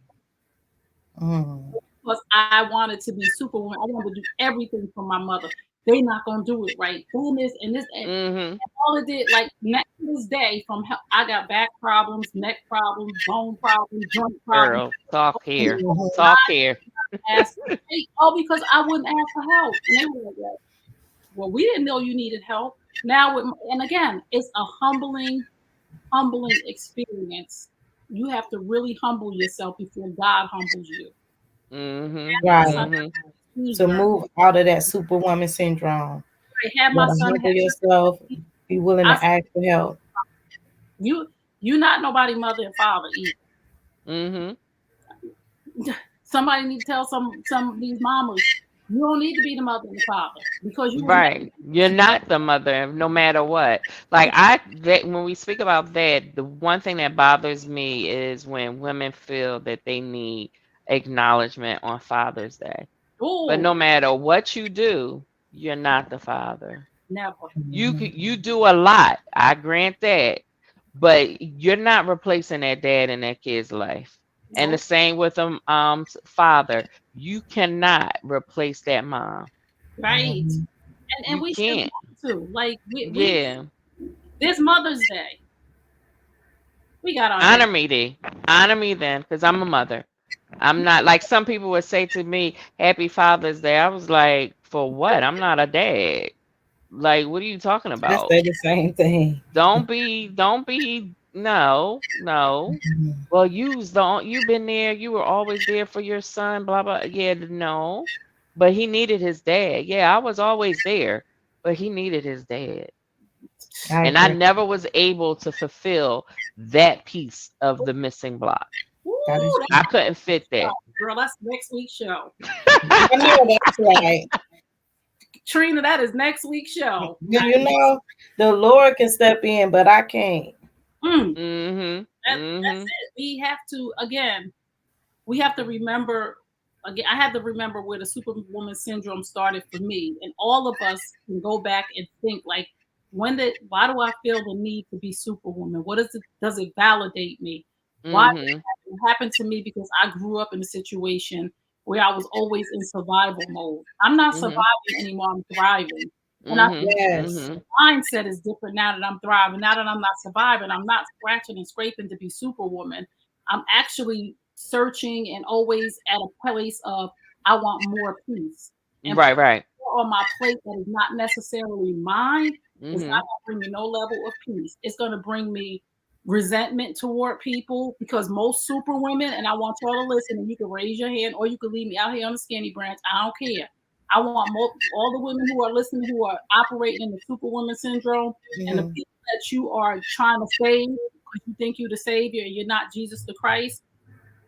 Mm. because I wanted to be superwoman. I wanted to do everything for my mother. They not gonna do it right. Doing this and this and Mm-hmm. all it did, like next to this day, from I got back problems, neck problems, bone problems, joint problems. Girl, talk here. Mhm. Talk here. I asked, hey, all because I wouldn't ask for help, and they were like, well, we didn't know you needed help. Now, and again, it's a humbling experience. You have to really humble yourself before God humbles you. Mm-hmm. My Right. son Mm-hmm. To Tuesday. move out of that superwoman syndrome. I had You my gotta son humble have yourself, be willing I to said, ask for help. you not nobody mother and father either. Mm-hmm. Somebody need to tell some of these mamas, you don't need to be the mother and the father because you was Right. You're not the mother, no matter what. Like when we speak about that, the one thing that bothers me is when women feel that they need acknowledgement on Father's Day. But oh no matter what you do, you're not the father. never. Mhm. You do a lot. I grant that. But you're not replacing that dad in that kid's life. And the Nope. same with a father. You cannot replace that mom. Right. Mhm. And You we should can't. want to. Like we Yeah. this Mother's Day, we got our Honor day. me, D. Honor me then, because I'm a mother. I'm not like some people would say to me, Happy Father's Day. I was like, for what? I'm not a dad. Like, what are you talking I about? say the same thing. Don't be, no, no. Mhm. Well, you've been there, you were always there for your son, blah blah. Yeah, no. But he needed his dad. Yeah, I was always there, but he needed his dad. I And I agree. never was able to fulfill that piece of the missing block. That is Woo, I true. couldn't fit that. girl, that's next week's show. I know that's right. Trina, that is next week's show. You know, the Lord can step in, but I can't. Mm, Mhm. that's Mhm. it. We have to again. We have to remember. Again, I had to remember where the Superwoman syndrome started for me, and all of us can go back and think like, why do I feel the need to be Superwoman? What is it? Does it validate me? Why did Mhm. it happen to me? Because I grew up in a situation where I was always in survival mode. I'm not Mhm. surviving anymore. I'm thriving, and I Mhm. Yes. Mhm. mindset is different now that I'm thriving. Now that I'm not surviving, I'm not scratching and scraping to be Superwoman. I'm actually searching and always at a place of I want more peace. And Right, right. on my plate that is not necessarily mine is not Mhm. going to bring me no level of peace. It's going to bring me resentment toward people because most super women, and I want y'all to listen, and you can raise your hand or you can leave me out here on the skinny branch. I don't care. I want all the women who are listening who are operating in the superwoman syndrome and the Mhm. people that you are trying to save because you think you're the savior and you're not Jesus the Christ.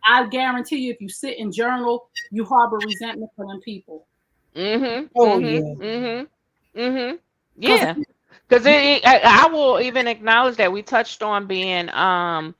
I guarantee you, if you sit and journal, you harbor resentment for them people. Mhm. Oh Mhm. yeah. Mhm. Mhm. Because Yeah. Because I will even acknowledge that we touched on being a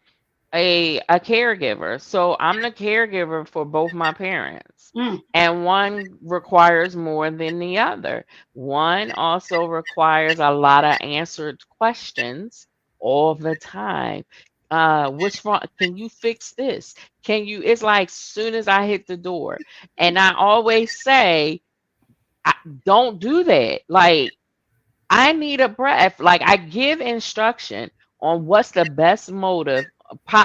caregiver. So I'm the caregiver for both my parents. mm, And one requires more than the other. One also requires a lot of answered questions all the time. What's wrong? Can you fix this? Can you? It's like soon as I hit the door, and I always say, I, "Don't do that." Like I need a breath. Like I give instruction on what's the best motive,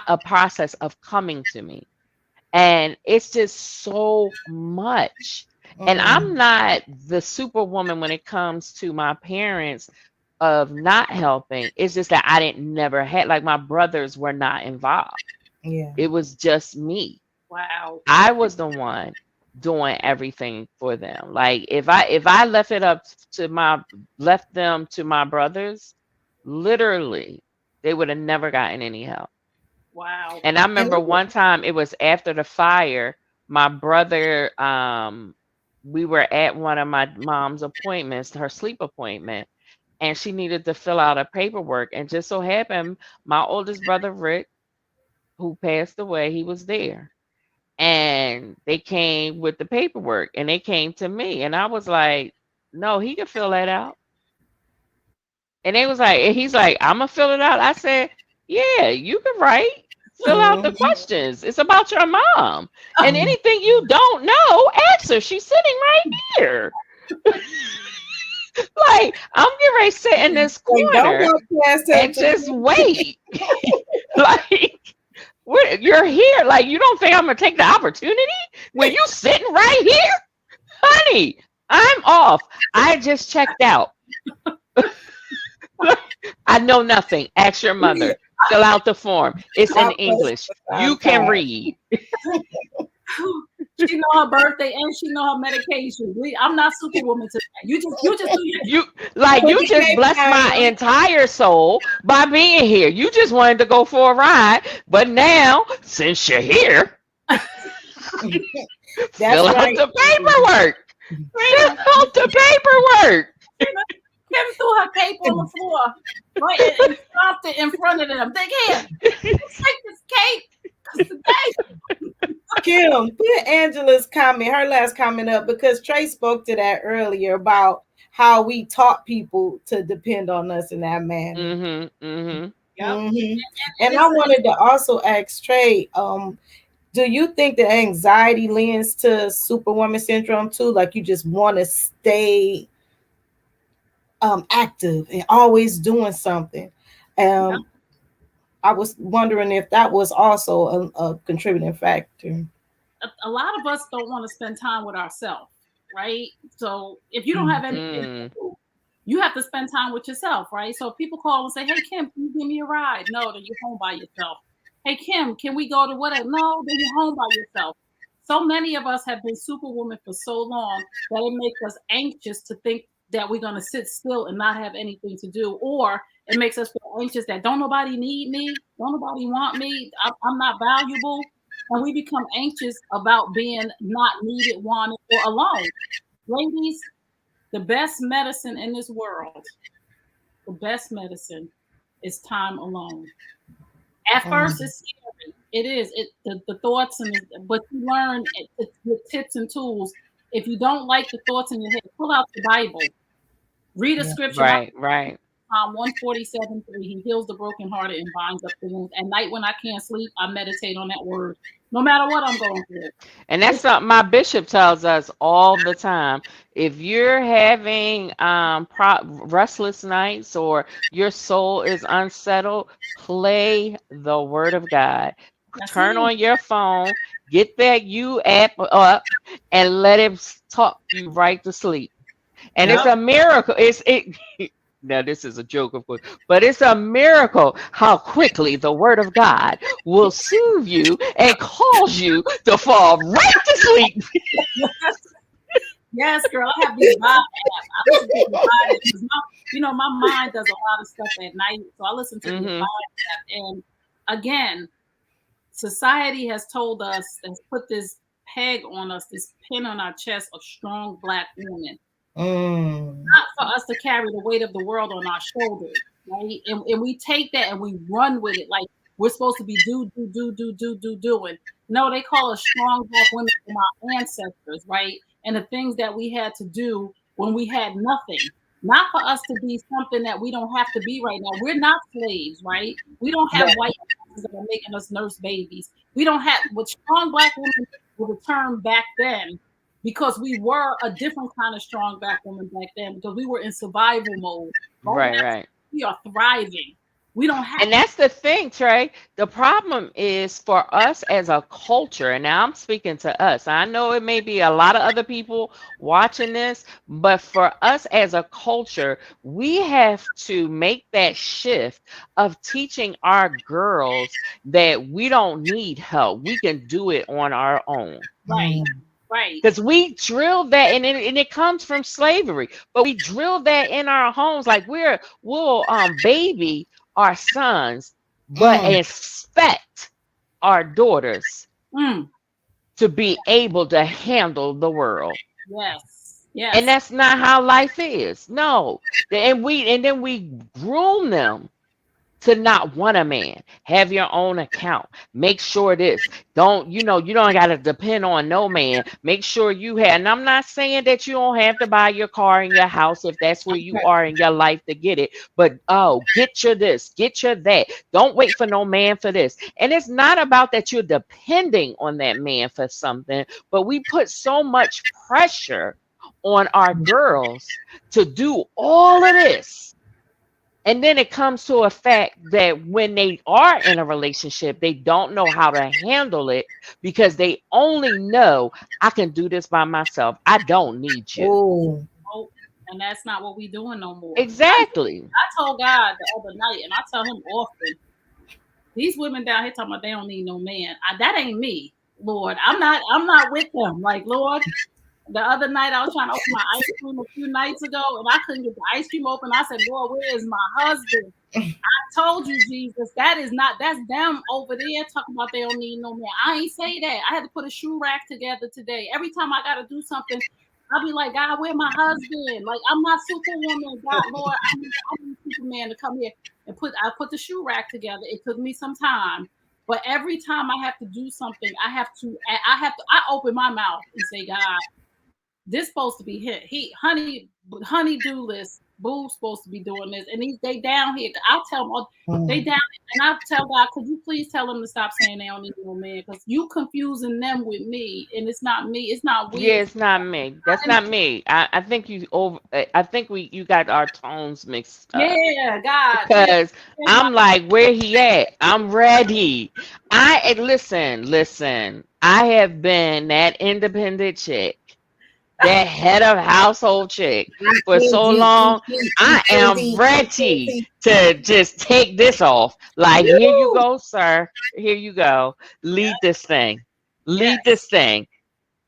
a process of coming to me. And it's just so much. And I'm Mhm. not the superwoman when it comes to my parents of not helping. It's just that I didn't never had like my brothers were not involved. Yeah. It was just me. wow. I was the one doing everything for them. Like if I left them to my brothers, literally they would have never gotten any help. Wow. And I And remember one time it was after the fire, my brother, we were at one of my mom's appointments, her sleep appointment, and she needed to fill out a paperwork. And just so happened, my oldest brother, Rick, who passed away, he was there. And they came with the paperwork and they came to me. And I was like, no, he can fill that out. And he's like, I'm gonna fill it out. I said, yeah, you can write. Fill out the Mhm. questions. It's about your mom. And anything you don't know, ask her. She's sitting right here. Like, I'm getting ready to sit in this Like, don't corner walk past her. and just wait. Like, you're here. Like, you don't think I'm gonna take the opportunity when you sitting right here? Honey, I'm off. I just checked out. I know nothing. Ask your mother. Fill out the form. It's in English. You can read. She know her birthday and she know her medication. I'm not Superwoman today. You just do your You just blessed my entire soul by being here. You just wanted to go for a ride, but now since you're here, fill out the paperwork. Fill out the paperwork. Kim threw her cape on the floor, right, and stopped it in front of them. Take here, take this cape. Today, Kim, put Angela's comment, her last comment up, because Trey spoke to that earlier about how we taught people to depend on us in that manner. Mm-hmm. Mm-hmm. yep. And I wanted to also ask Trey, do you think that anxiety lends to Superwoman syndrome too? Like you just want to stay active and always doing something. I was wondering if that was also a contributing factor. A lot of us don't want to spend time with ourselves, right? So if you don't have anything to do, you have to spend time with yourself, right? So people call and say, "Hey Kim, can you give me a ride?" No, then you're home by yourself. Hey Kim, can we go to whatever? No, then you're home by yourself. So many of us have been Superwoman for so long that it makes us anxious to think that we're going to sit still and not have anything to do, or it makes us feel anxious that don't nobody need me, don't nobody want me, I'm not valuable, and we become anxious about being not needed, wanted, or alone. Ladies, the best medicine in this world, the best medicine is time alone. At first, it's scary. It is. The thoughts but you learn with tips and tools. If you don't like the thoughts in your head, pull out the Bible, read a scripture. Right. Psalm 147:3. He heals the brokenhearted and binds up the wounds. At night when I can't sleep, I meditate on that word, no matter what I'm going through. And that's something my bishop tells us all the time. If you're having restless nights or your soul is unsettled, play the word of God. Turn on your phone, get that U app up, and let it talk you right to sleep. And it's a miracle. Now, this is a joke, of course, but it's a miracle how quickly the word of God will soothe you and cause you to fall right to sleep. Yes, girl, I have these vibe apps. I listen to the vibe apps. My mind does a lot of stuff at night, so I listen to the vibe app. And again, society has told us, has put this peg on us, this pin on our chest of strong Black women. Not for us to carry the weight of the world on our shoulders, right? And we take that and we run with it like we're supposed to be doing. No, they call us strong Black women from our ancestors, right? And the things that we had to do when we had nothing. Not for us to be something that we don't have to be right now. We're not slaves, right? We don't have white houses that are making us nurse babies. We don't have what strong Black women were the term back then, because we were a different kind of strong Black woman back then, because we were in survival mode. Right. We are thriving. We don't have. And that's the thing, Trey. The problem is for us as a culture, and now I'm speaking to us. I know it may be a lot of other people watching this, but for us as a culture, we have to make that shift of teaching our girls that we don't need help. We can do it on our own. Right. Right. Because we drilled that, and it comes from slavery. But we drilled that in our homes, like we'll baby our sons, but Mm. expect our daughters Mm. to be able to handle the world. Yes. And Yes. that's not how life is. No. And then we groom them to not want a man. Have your own account. Make sure this. You don't got to depend on no man. Make sure you have, and I'm not saying that you don't have to buy your car and your house if that's where you are in your life to get it. But get your this, get your that. Don't wait for no man for this. And it's not about that you're depending on that man for something, but we put so much pressure on our girls to do all of this. And then it comes to a fact that when they are in a relationship, they don't know how to handle it because they only know I can do this by myself. I don't need you. Oh. Oh, and that's not what we doing no more. Exactly. I told God the other night, and I tell him often, these women down here talking about they don't need no man. That ain't me, Lord. I'm not with them. Like, Lord, the other night I was trying to open my ice cream a few nights ago, and I couldn't get the ice cream open. I said, Lord, where is my husband? I told you, Jesus, that's them over there talking about they don't need no man. I ain't say that. I had to put a shoe rack together today. Every time I gotta do something, I'll be like, God, where my husband? Like, I'm not Superwoman. God, Lord, I need Superman to come here and I put the shoe rack together. It took me some time. But every time I have to do something, I open my mouth and say, God, this supposed to be hit. Honey do this. Boo's supposed to be doing this, and they down here. I'll tell them they down, and I'll tell God, could you please tell them to stop saying they don't need no man, because you confusing them with me, and it's not me. It's not Yeah, weird. it's not me. That's not me. I think I think you got our tones mixed up. Yeah, God. Because Yeah, I'm like, where he at? I'm ready. Listen. I have been that independent chick, that head of household chick for so long. I am ready to just take this off. Like, here you go, sir. Here you go. Lead this thing. Lead this yes, thing.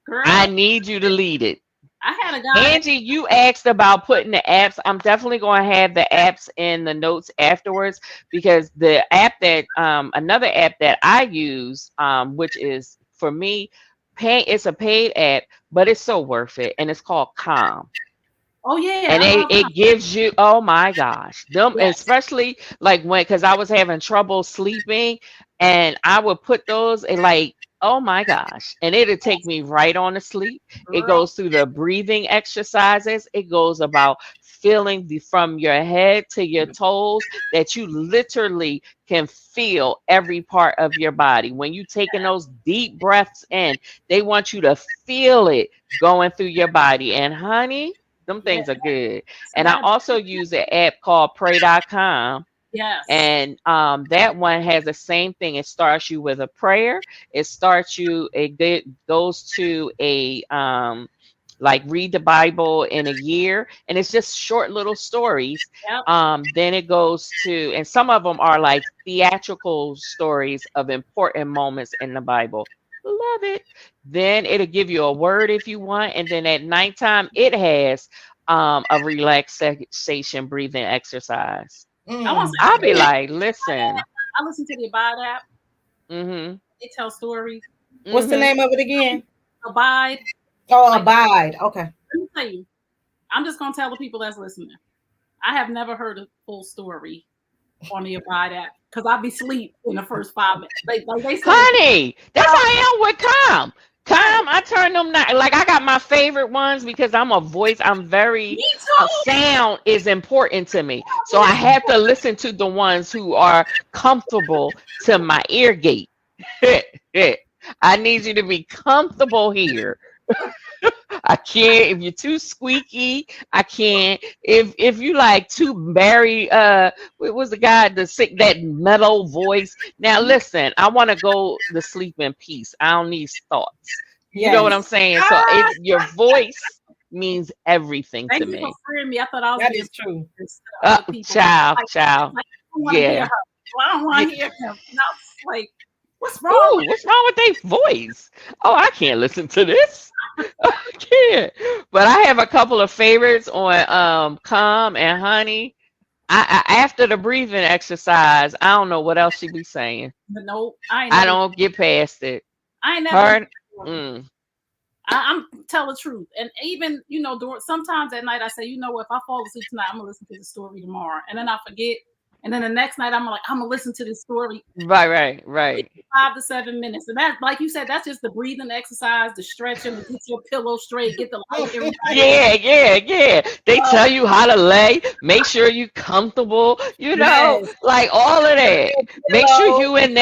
girl. I need you to lead it. I had a guy. Angie, you asked about putting the apps. I'm definitely going to have the apps in the notes afterwards, because the app that another app that I use, which is for me, it's a paid app, but it's so worth it, and it's called Calm. Oh yeah, And I love it gives you, oh my gosh, them, yes. especially like because I was having trouble sleeping, and I would put those and like, oh my gosh, and it'll take me right on to sleep. It Girl. goes through the breathing exercises. It goes about feeling from your head to your toes, that you literally can feel every part of your body. When you taking those deep breaths in, they want you to feel it going through your body. And honey, them Yeah. things are good. See, And I also use an app called pray.com. yes. And that one has the same thing. It starts you with a prayer. It goes to a like read the Bible in a year, and it's just short little stories. Yep. Then it goes to, and some of them are like theatrical stories of important moments in the Bible. Love it. Then it'll give you a word if you want, and then at nighttime it has a relaxation breathing exercise. I want to I'll say be like, listen. I listen to the Abide app. Mm-hmm. They tell stories. What's the name of it again? Abide. Oh, Abide. Okay. Let me tell you, I'm just gonna tell the people that's listening. I have never heard a full story on the Abide app, because I'll be asleep in the first 5 minutes. They say, Honey, that's how I am with Calm. Calm, I turn them not like, I got my favorite ones because I'm a voice. I'm very me too. sound is important to me. So I have to listen to the ones who are comfortable to my ear gate. I need you to be comfortable here. I can't if you're too squeaky. I can't if you like too very what was the guy that mellow voice. Now listen, I want to go to sleep in peace. I don't need thoughts. You know what I'm saying? So your voice means everything Thank to you me. for freeing me. I thought I was That being is true. Child. Like, I don't want to hear Yeah. her. I don't want to hear him. And I was like, what's wrong Ooh, with what's wrong with their voice? Oh, I can't listen to this. I can't. But I have a couple of favorites on Calm and Honey. I after the breathing exercise, I don't know what else she be saying. But no, I ain't I never. don't get past it. I ain't never. Her, mm, I'm tell the truth, and even during sometimes at night I say, if I fall asleep tonight, I'm gonna listen to the story tomorrow, and then I forget, and then the next night I'm gonna listen to this story right. 5 to 7 minutes, and that, like you said, that's just the breathing exercise, the stretching, to get your pillow straight, get the light everybody. Yeah. They tell you how to lay. Make sure you comfortable. Yes. Like all of that. Make sure Pillow. you in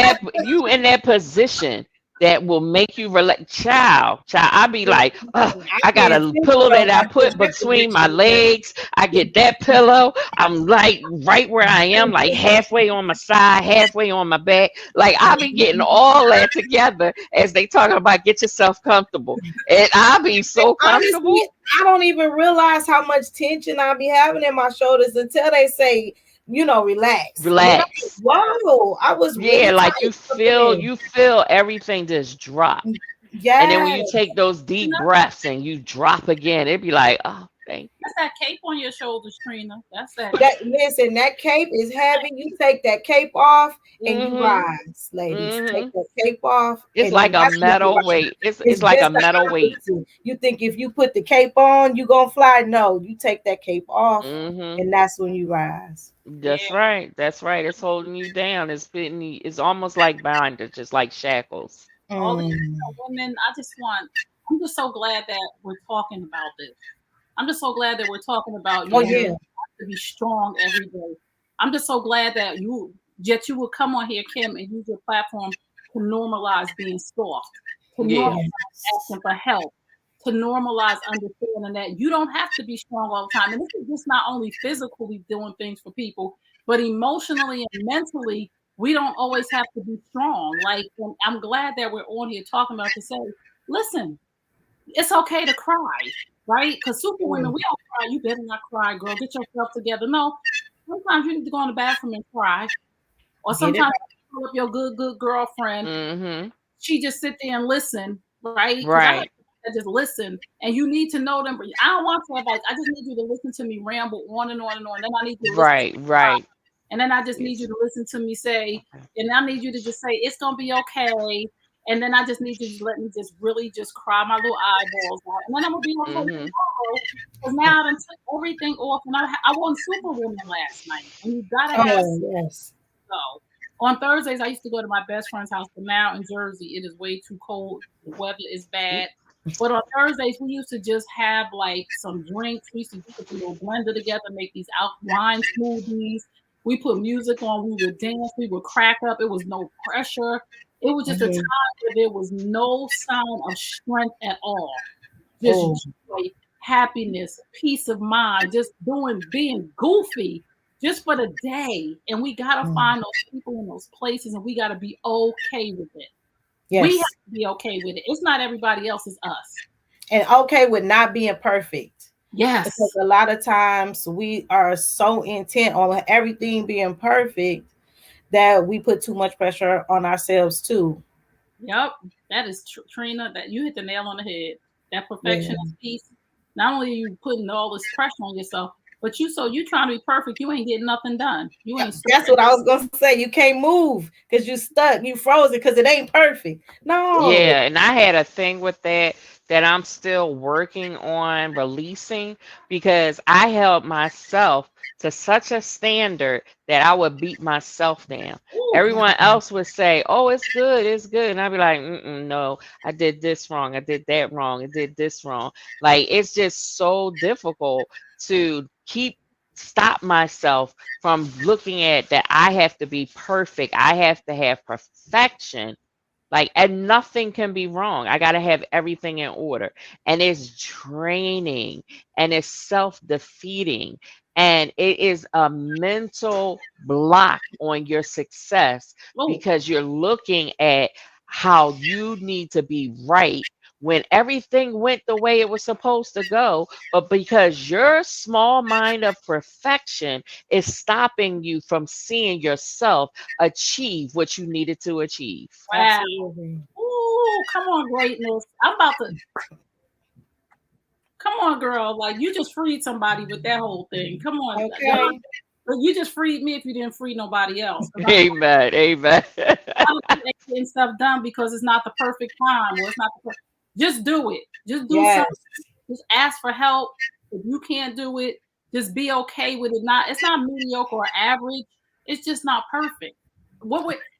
that position that will make you relax. Child. I be like, I I got can't a think pillow of that I my put between my legs. I get that pillow. I'm like right where I am, like halfway on my side, halfway on my back. Like I be getting all that together as they talking about get yourself comfortable. And I be so Honestly, comfortable. I don't even realize how much tension I be having in my shoulders until they say, relax. And then I'm like, Relax. whoa, I was Yeah, really like tight up there. you feel everything just drop. And then when Yes. you take those You deep know, breaths and you drop again, it'd be like, oh, thank that's that cape on your shoulders, Trina. That's that. Listen, that cape is heavy. You take that cape off you. and you rise, ladies. Take Hmm. that cape off, It's and then like a that's when you metal rise. weight. It's It's like a just the metal weight. opposite. You think if you put the cape on, you gonna fly? No, you take that cape off, Hmm. and that's when you rise. That's Yeah. right. That's right. It's holding you down. It's fitting you. It's almost like bondage, just like shackles. All these Mm. women, I'm just so glad that we're talking about this. I'm just so glad that we're talking about Oh you yeah. have to be strong every day. I'm just so glad that you will come on here, Kim, and use your platform to normalize being soft, to Yeah. normalize Yes. asking for help, to normalize understanding that you don't have to be strong all the time. And this is just not only physically doing things for people, but emotionally and mentally, we don't always have to be strong. Like, and I'm glad that we're on here talking about to say, listen, it's okay to cry, right? Because superwomen, Mm. we don't cry. You better not cry, girl. Get yourself together. No, sometimes you need to go in the bathroom and cry, or Get it sometimes you call up your good girlfriend. Hmm. She just sit there and listen, right? Because I have Right. to just listen, and you need to know them. I don't want to advice. I just need you to listen to me ramble on and on and on. Then I need you to listen to me cry. Right. And then I just need you It's to listen to me say, okay. and I need you to just say, it's gonna be okay. And then I just need you to let me just really just cry my little eyeballs out. And then I'm gonna be okay Hmm. tomorrow. Because now I done took everything off, and I won Superwoman last night. And you gotta have Oh yes. so. On Thursdays, I used to go to my best friend's house, but now in Jersey, it is way too cold. The weather is bad. But on Thursdays, we used to just have like some drinks. We used to put a little blender together, make these out wine smoothies. We put music on. We would dance. We would crack up. It was no pressure. It was just a Mhm. time where there was no sign of strength at all. Just Oh joy, happiness, peace of mind, just being goofy just for the day. And we got to mm. find those people in those places, and we got to be okay with it. We have Yes. to be okay with it. It's not everybody else, it's us. And okay with not being perfect. Because Yes. a lot of times we are so intent on everything being perfect that we put too much pressure on ourselves too. Yep. That is Trina. That you hit the nail on the head. That Yeah. perfectionist piece. Not only are you putting all this pressure on yourself, but you trying to be perfect. You ain't getting nothing done. You ain't That's stretching. what I was gonna say. You can't move because you stuck, you frozen because it ain't perfect. No. Yeah, and I had a thing with that I'm still working on releasing because I held myself to such a standard that I would beat myself down. Ooh, Everyone else would say, "Oh, it's good," and I'd be like, "No, I did this wrong. I did that wrong. I did this wrong." Like it's just so difficult to stop myself from looking at that I have to be perfect. I have to have perfection like, and nothing can be wrong. I got to have everything in order. And it's draining and it's self defeating. And it is a mental block on your success oh, because you're looking at how you need to be right when everything went the way it was supposed to go. But because your small mind of perfection is stopping you from seeing yourself achieve what you needed to achieve. wow. Absolutely. Ooh, come on, greatness. I'm about to. Come on, girl. Like, you just freed somebody with that whole thing. Come on. Okay. But you just freed me if you didn't free nobody else. Amen. Amen. Getting stuff done because it's not the perfect time, or it's not the just do it. Just do Yes. something. Just ask for help. If you can't do it, just be okay with it. It's not mediocre or average. It's just not perfect.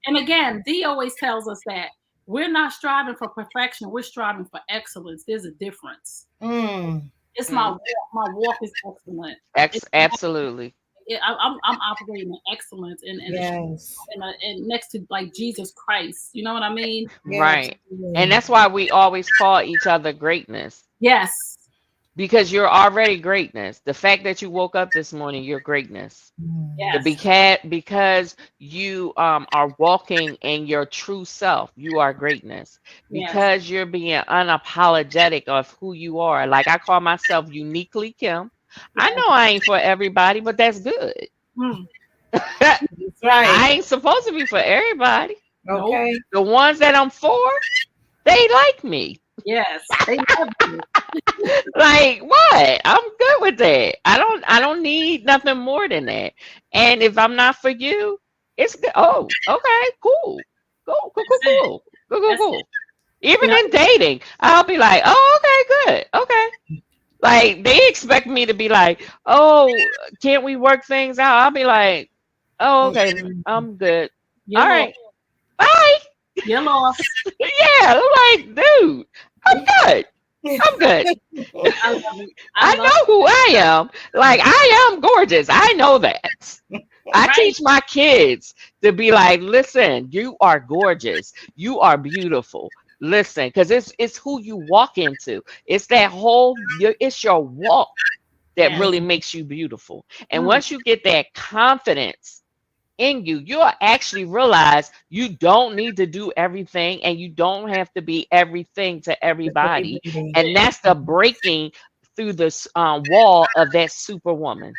And again, Dee always tells us that we're not striving for perfection. We're striving for excellence. There's a difference. It's my walk. My walk is excellent. Absolutely. I'm operating in excellence and next to like Jesus Christ. You know what I mean? Right. And that's why we always call each other greatness. Yes. Because you're already greatness. The fact that you woke up this morning, you're greatness. Yes. Because you are walking in your true self, you are greatness. Because you're being unapologetic of who you are. Like, I call myself uniquely Kim. I know I ain't for everybody, but that's good. That's right. I ain't supposed to be for everybody. Okay. The ones that I'm for, they like me. Yes, they love you. Like, what? I'm good with that. I don't need nothing more than that. And if I'm not for you, it's good. Oh, okay, cool. Cool. Even in dating, I'll be like, oh, okay, good. Okay. Like, they expect me to be like, oh, can't we work things out? I'll be like, oh, okay, I'm good. All right. Bye. You're lost. Yeah, I'm like, dude, I'm good. I'm good. I know who I am. Like, I am gorgeous. I know that. I teach my kids to be like, listen, you are gorgeous. You are beautiful. Listen, because it's who you walk into. It's that it's your walk that really makes you beautiful. And once you get that confidence in you, you'll actually realize you don't need to do everything and you don't have to be everything to everybody. And that's the breaking through this wall of that superwoman.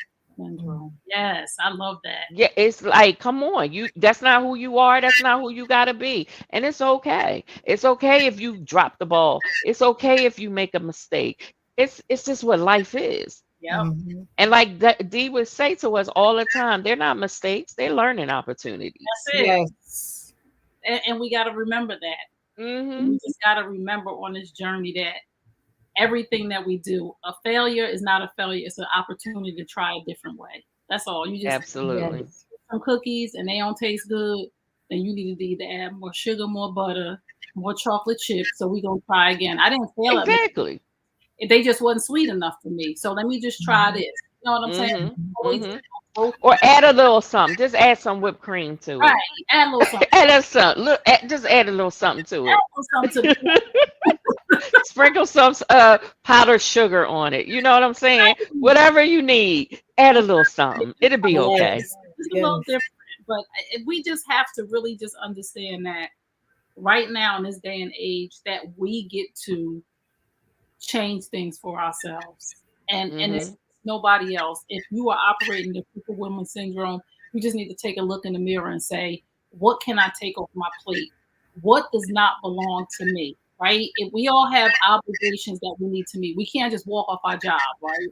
Yes, I love that. Yeah, it's like, come on, that's not who you are. That's not who you gotta be. And it's okay. It's okay if you drop the ball. It's okay if you make a mistake. It's just what life is. Yeah. And like Dee would say to us all the time, they're not mistakes, they're learning opportunities. That's it. Yes. And we got to remember that. We just got to remember on this journey that everything that we do, a failure is not a failure. It's an opportunity to try a different way. That's all. You just absolutely some cookies and they don't taste good, then you need to either add more sugar, more butter, more chocolate chips. So we're gonna try again. I didn't fail exactly. They just wasn't sweet enough for me. So let me just try this. You know what I'm saying? Or add a little something. Just add some whipped cream to it. Right. Add a little something. Just add a little something to it. Add a little something to it. Sprinkle some powdered sugar on it. You know what I'm saying? Whatever you need, add a little something. It'll be okay. It's a little different, but we just have to really just understand that right now in this day and age that we get to change things for ourselves, and it's nobody else. If you are operating the Superwoman Syndrome, you just need to take a look in the mirror and say, what can I take off my plate? What does not belong to me? Right? If we all have obligations that we need to meet, we can't just walk off our job, right?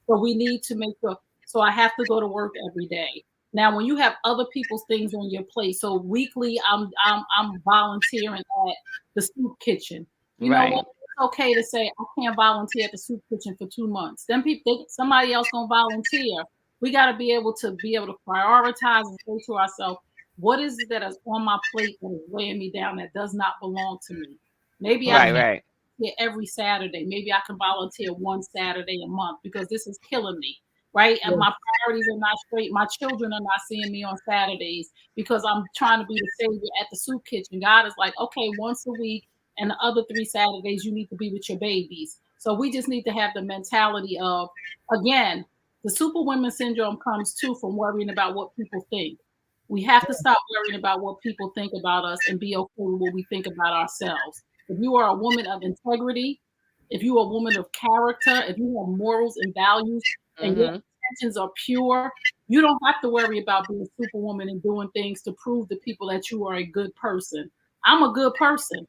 So we need to make sure. So I have to go to work every day. Now, when you have other people's things on your plate, so weekly, I'm volunteering at the soup kitchen. You know what? It's okay to say I can't volunteer at the soup kitchen for 2 months. Then somebody else gonna volunteer. We got to be able to prioritize and say to ourselves, what is it that is on my plate that is weighing me down that does not belong to me? Maybe I can volunteer every Saturday. Maybe I can volunteer one Saturday a month because this is killing me, right? And my priorities are not straight. My children are not seeing me on Saturdays because I'm trying to be the savior at the soup kitchen. God is like, okay, once a week. And the other 3 Saturdays, you need to be with your babies. So we just need to have the mentality of, again, the Superwoman Syndrome comes too from worrying about what people think. We have to stop worrying about what people think about us and be okay with what we think about ourselves. If you are a woman of integrity, if you are a woman of character, if you have morals and values, and your intentions are pure, you don't have to worry about being a superwoman and doing things to prove to people that you are a good person. I'm a good person.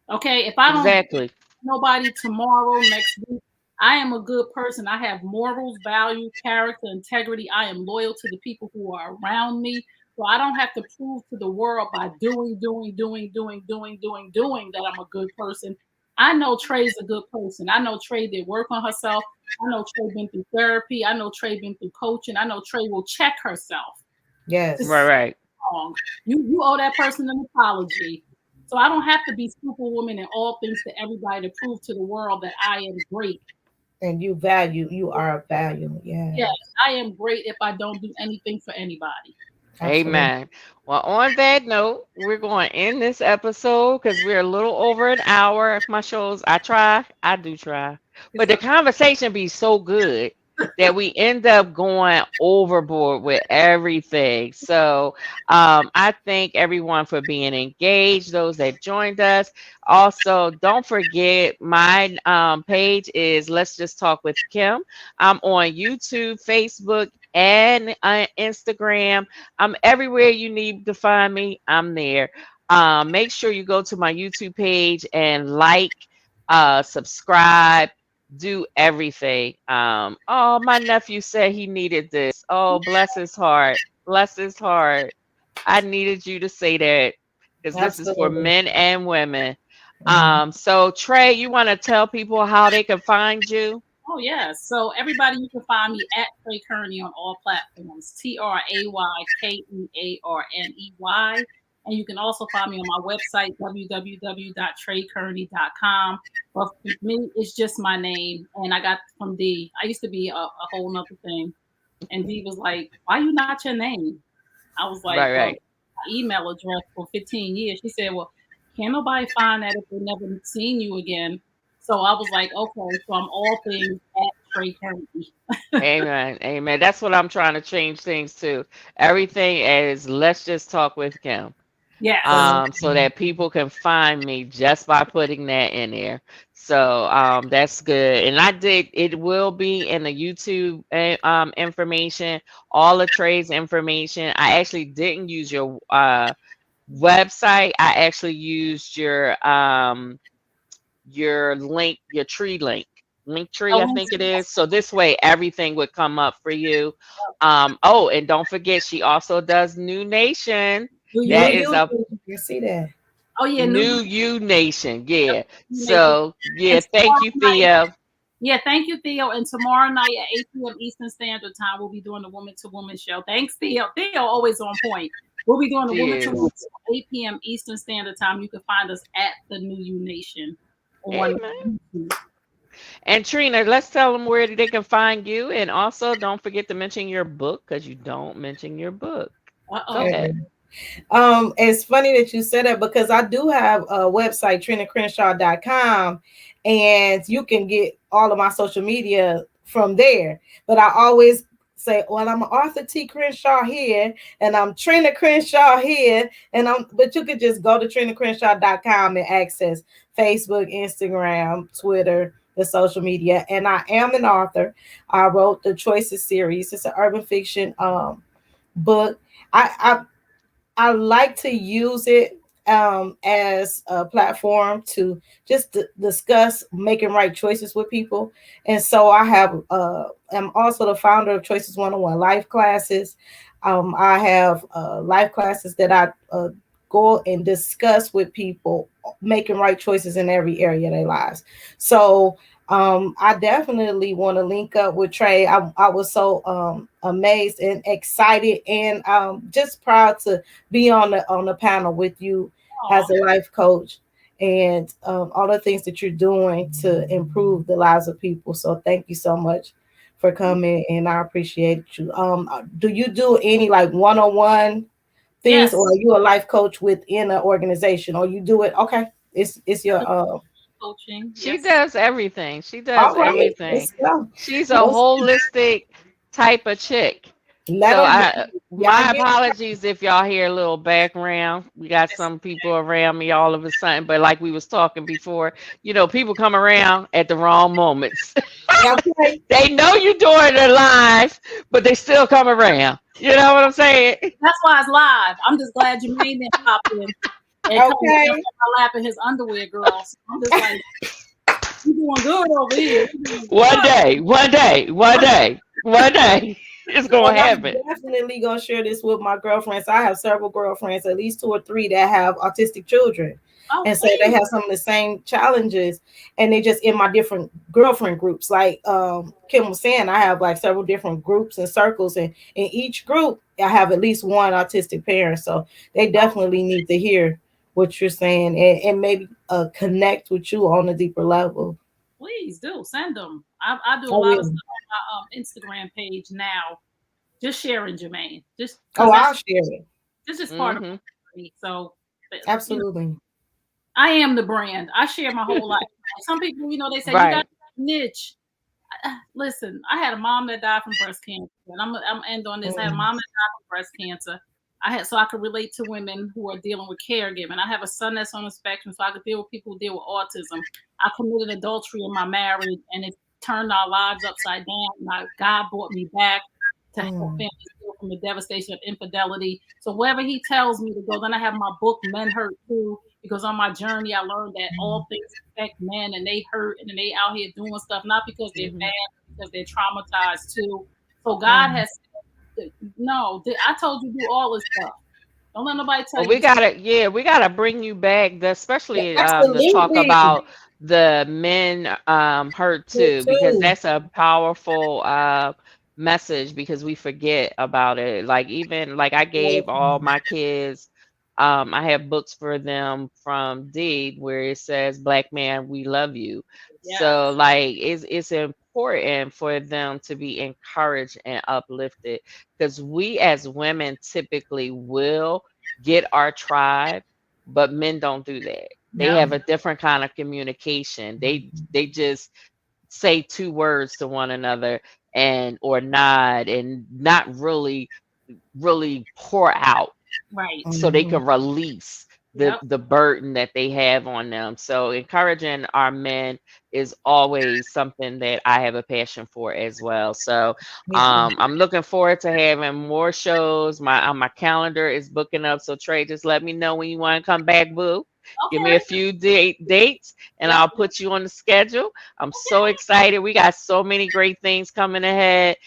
Okay, if I don't nobody tomorrow, next week, I am a good person. I have morals, values, character, integrity. I am loyal to the people who are around me. So I don't have to prove to the world by doing that I'm a good person. I know Trey's a good person. I know Trey did work on herself. I know Trey been through therapy. I know Trey been through coaching. I know Trey will check herself to Yes. Right, see right. wrong. You owe that person an apology. So I don't have to be superwoman in all things to everybody to prove to the world that I am great. And you are of value. Yes, Yes. I am great if I don't do anything for anybody. Absolutely. Amen. Well, on that note, we're going to end this episode because we're a little over an hour. If my shows, I do try, but It's the a, conversation be so good that we end up going overboard with everything. So, I thank everyone for being engaged. Those that joined us. Also, don't forget my page is Let's Just Talk with Kim. I'm on YouTube, Facebook, and Instagram. I'm everywhere you need to find me. I'm there. Make sure you go to my YouTube page and like, subscribe, do everything. Oh, my nephew said he needed this. Oh, bless his heart. Bless his heart. I needed you to say that because this is for Absolutely. men and women. Mhm. So Trey, you want to tell people how they can find you? oh yeah. So everybody, you can find me at Tray Kearney on all platforms. TrayKearney. And you can also find me on my website, www.traykearney.com. But for me, it's just my name. And I got from D. I used to be a whole nother thing. And D was like, why you not your name? I was like, Right, well, right. my email address for 15 years. She said, well, can't nobody find that if they never seen you again. So I was like, okay, so I'm all things at Tray Kearney. Amen. Amen. That's what I'm trying to change things to. Everything is let's just talk with Kim. Yes. So, So that people can find me just by putting that in there. So that's good. And I did, it will be in the YouTube information, all the trades information. I actually didn't use your website. I actually used your link, your tree link. Link tree, I Oh, think it is. So this way everything would come up for you. Oh, and don't forget she also does New Nation. do new That you? is you, a you see that. Oh, yeah, New You Nation. yep, Yeah. New Nation. So, yeah, And thank tomorrow you, night, Theo. yeah, thank you, Theo. And tomorrow night at 8 p.m. Eastern Standard Time, we'll be doing the Woman to Woman show. Thanks, Theo. Theo always on point. We'll be doing the She Woman to is. Woman show at 8 p.m. Eastern Standard Time. You can find us at the New You Nation on Amen. YouTube. And Trina, let's tell them where they can find you. And also, don't forget to mention your book because you don't mention your book. Go Uh-oh. ahead. It's funny that you said that because I do have a website, TrinaCrenshaw.com, and you can get all of my social media from there. But I always say, well, I'm Arthur T. Crenshaw here, and I'm Trina Crenshaw here, but you could just go to TrinaCrenshaw.com and access Facebook, Instagram, Twitter, the social media. And I am an author. I wrote the Choices series. It's an urban fiction book. I like to use it as a platform to just discuss making right choices with people. And so I'm also the founder of Choices 101 Life Classes. I have life classes that I go and discuss with people making right choices in every area of their lives. So I definitely want to link up with Trey. I was so amazed and excited and just proud to be on the panel with you Aw, as a life coach and all the things that you're doing to improve the lives of people. So thank you so much for coming, and I appreciate you. Do you do any like one-on-one things, or yes. are you a life coach within an organization, or you do it? Okay, it's your Coaching. She Yes. does everything. She does all right. everything. Let's go. She's a Let's holistic type of chick. let So them. Y'all my get apologies if y'all hear a little background. We got some people around me all of a sudden, but like we was talking before, people come around at the wrong moments. okay. They know you're doing it live, but they still come around. You know what I'm saying? That's why it's live. I'm just glad Jermaine didn't pop in and come and Okay. jump in my lap in his underwear, girl. So I'm just like, We doing good over here. We doing One good. day, one day, one day, one day, it's gonna And I'm happen. definitely gonna share this with my girlfriends. I have several girlfriends, at least two or three, that have autistic children. Oh, And so they please. have some of the same challenges, and they just in my different girlfriend groups. Like Kim was saying, I have like several different groups and circles, and in each group, I have at least one autistic parent. So they Oh, definitely need to hear what you're saying, and maybe connect with you on a deeper level. please do send them. I do a I lot of will. stuff on my Instagram page now. Just sharing, Jermaine. Just Oh, because I'll that's share it. this is part of Hmm. me. So, you know, Absolutely. I am the brand. I share my whole life. Some people, they say you got Right. a niche. Listen, I had a mom that died from breast cancer, and I'm end on this. I had a Mm. mom that died from breast cancer. I could relate to women who are dealing with caregiving. I have a son that's on the spectrum, so I could deal with people who deal with autism. I committed adultery in my marriage, and it turned our lives upside down. God brought me back to help Mm. families heal from the devastation of infidelity. So wherever He tells me to go, then I have my book Men Hurt Too, because on my journey I learned that all things affect men, and they hurt, and then they out here doing stuff not because they're Hmm. bad, but because they're traumatized too. So God Mm. has said, no, I told you do all this stuff. Don't let nobody tell Well, you we what you gotta, yeah, we gotta bring you back, especially to talk Absolutely. about the men hurt Me too, because too. that's a powerful message because we forget about it. Like even like I gave all my kids, I have books for them from Deed where it says "Black man, we love you." yes. So like it's important for them to be encouraged and uplifted because we as women typically will get our tribe, but men don't do that. They Yep. have a different kind of communication. They just say two words to one another and or nod and not really pour out Right. so they Mhm. can release the Yep. the burden that they have on them. So encouraging our men is always something that I have a passion for as well. So Me too. I'm looking forward to having more shows. My calendar is booking up. So Trey, just let me know when you want to come back, boo. Give me a Okay. few dates and Yep. I'll put you on the schedule. I'm so excited. We got so many great things coming ahead.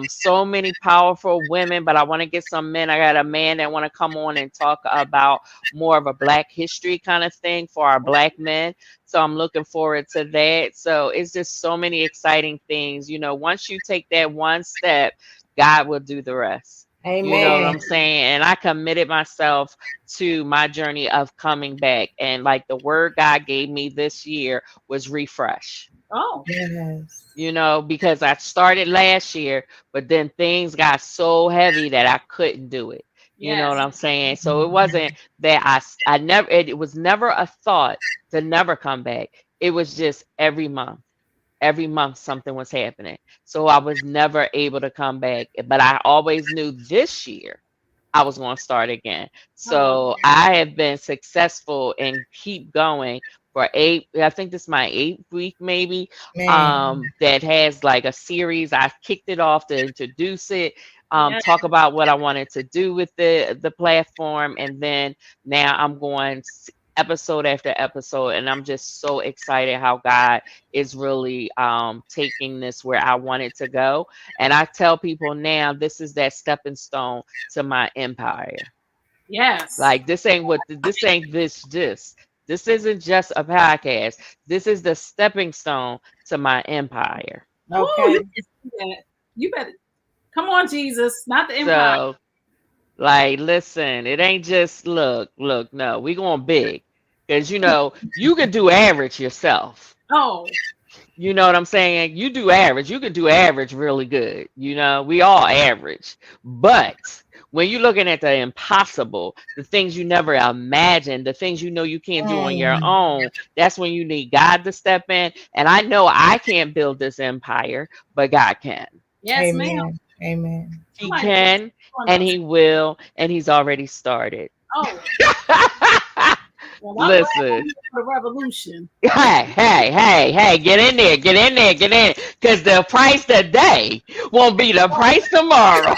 So many powerful women, but I want to get some men. I got a man that want to come on and talk about more of a black history kind of thing for our black men. So I'm looking forward to that. So it's just so many exciting things. Once you take that one step, God will do the rest. You know what Amen. I'm saying? And I committed myself to my journey of coming back. And like the word God gave me this year was refresh, Oh, Yes. because I started last year, but then things got so heavy that I couldn't do it. You know what yes. I'm saying? So it wasn't that I never, it was never a thought to never come back. It was just every month something was happening. So I was never able to come back. But I always knew this year I was going to start again. I love So I have been successful and keep going for I think this is my 8th week maybe, Man. that has like a series. I kicked it off to introduce it, it. talk about what I wanted to do with the platform. And then now I'm going episode after episode. And I'm just so excited how God is really taking this where I want it to go. And I tell people now, this is that stepping stone to my empire. Yes. Like this isn't just a podcast. This is the stepping stone to my empire. Woo, you Okay. can see that. You better come on, Jesus, not the empire. So like listen, it ain't just look, no, we going big. Because you can do average yourself. Oh, You know what I'm saying? You do average. You can do average really good. We all average. But when you're looking at the impossible, the things you never imagined, the things you can't do on your Mm. own, that's when you need God to step in. And I know I can't build this empire, but God can. yes, ma'am. Amen. Amen. He Somebody put can, on and us. he will, and he's already started. Oh, well, I'm glad I'm Listen. here for the revolution. Hey, get in there, get in there, get in. Because the price today won't be the price tomorrow.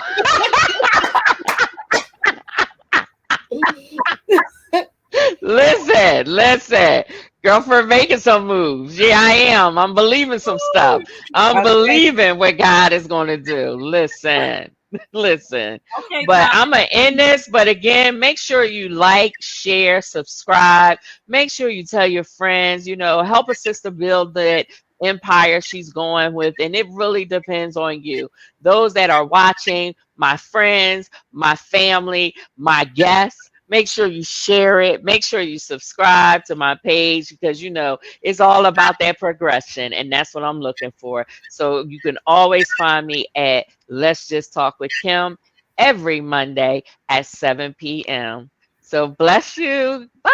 Listen. Girlfriend making some moves. Yeah, I am. I'm believing some stuff. I'm Okay. believing what God is going to do. Listen, listen. Okay, But Todd. I'm going to end this. But again, make sure you like, share, subscribe. Make sure you tell your friends, help a sister build that empire she's going with. And it really depends on you. Those that are watching, my friends, my family, my guests. Make sure you share it. Make sure you subscribe to my page because it's all about that progression, and that's what I'm looking for. So you can always find me at Let's Just Talk with Kim every Monday at 7 p.m. So bless you. Bye.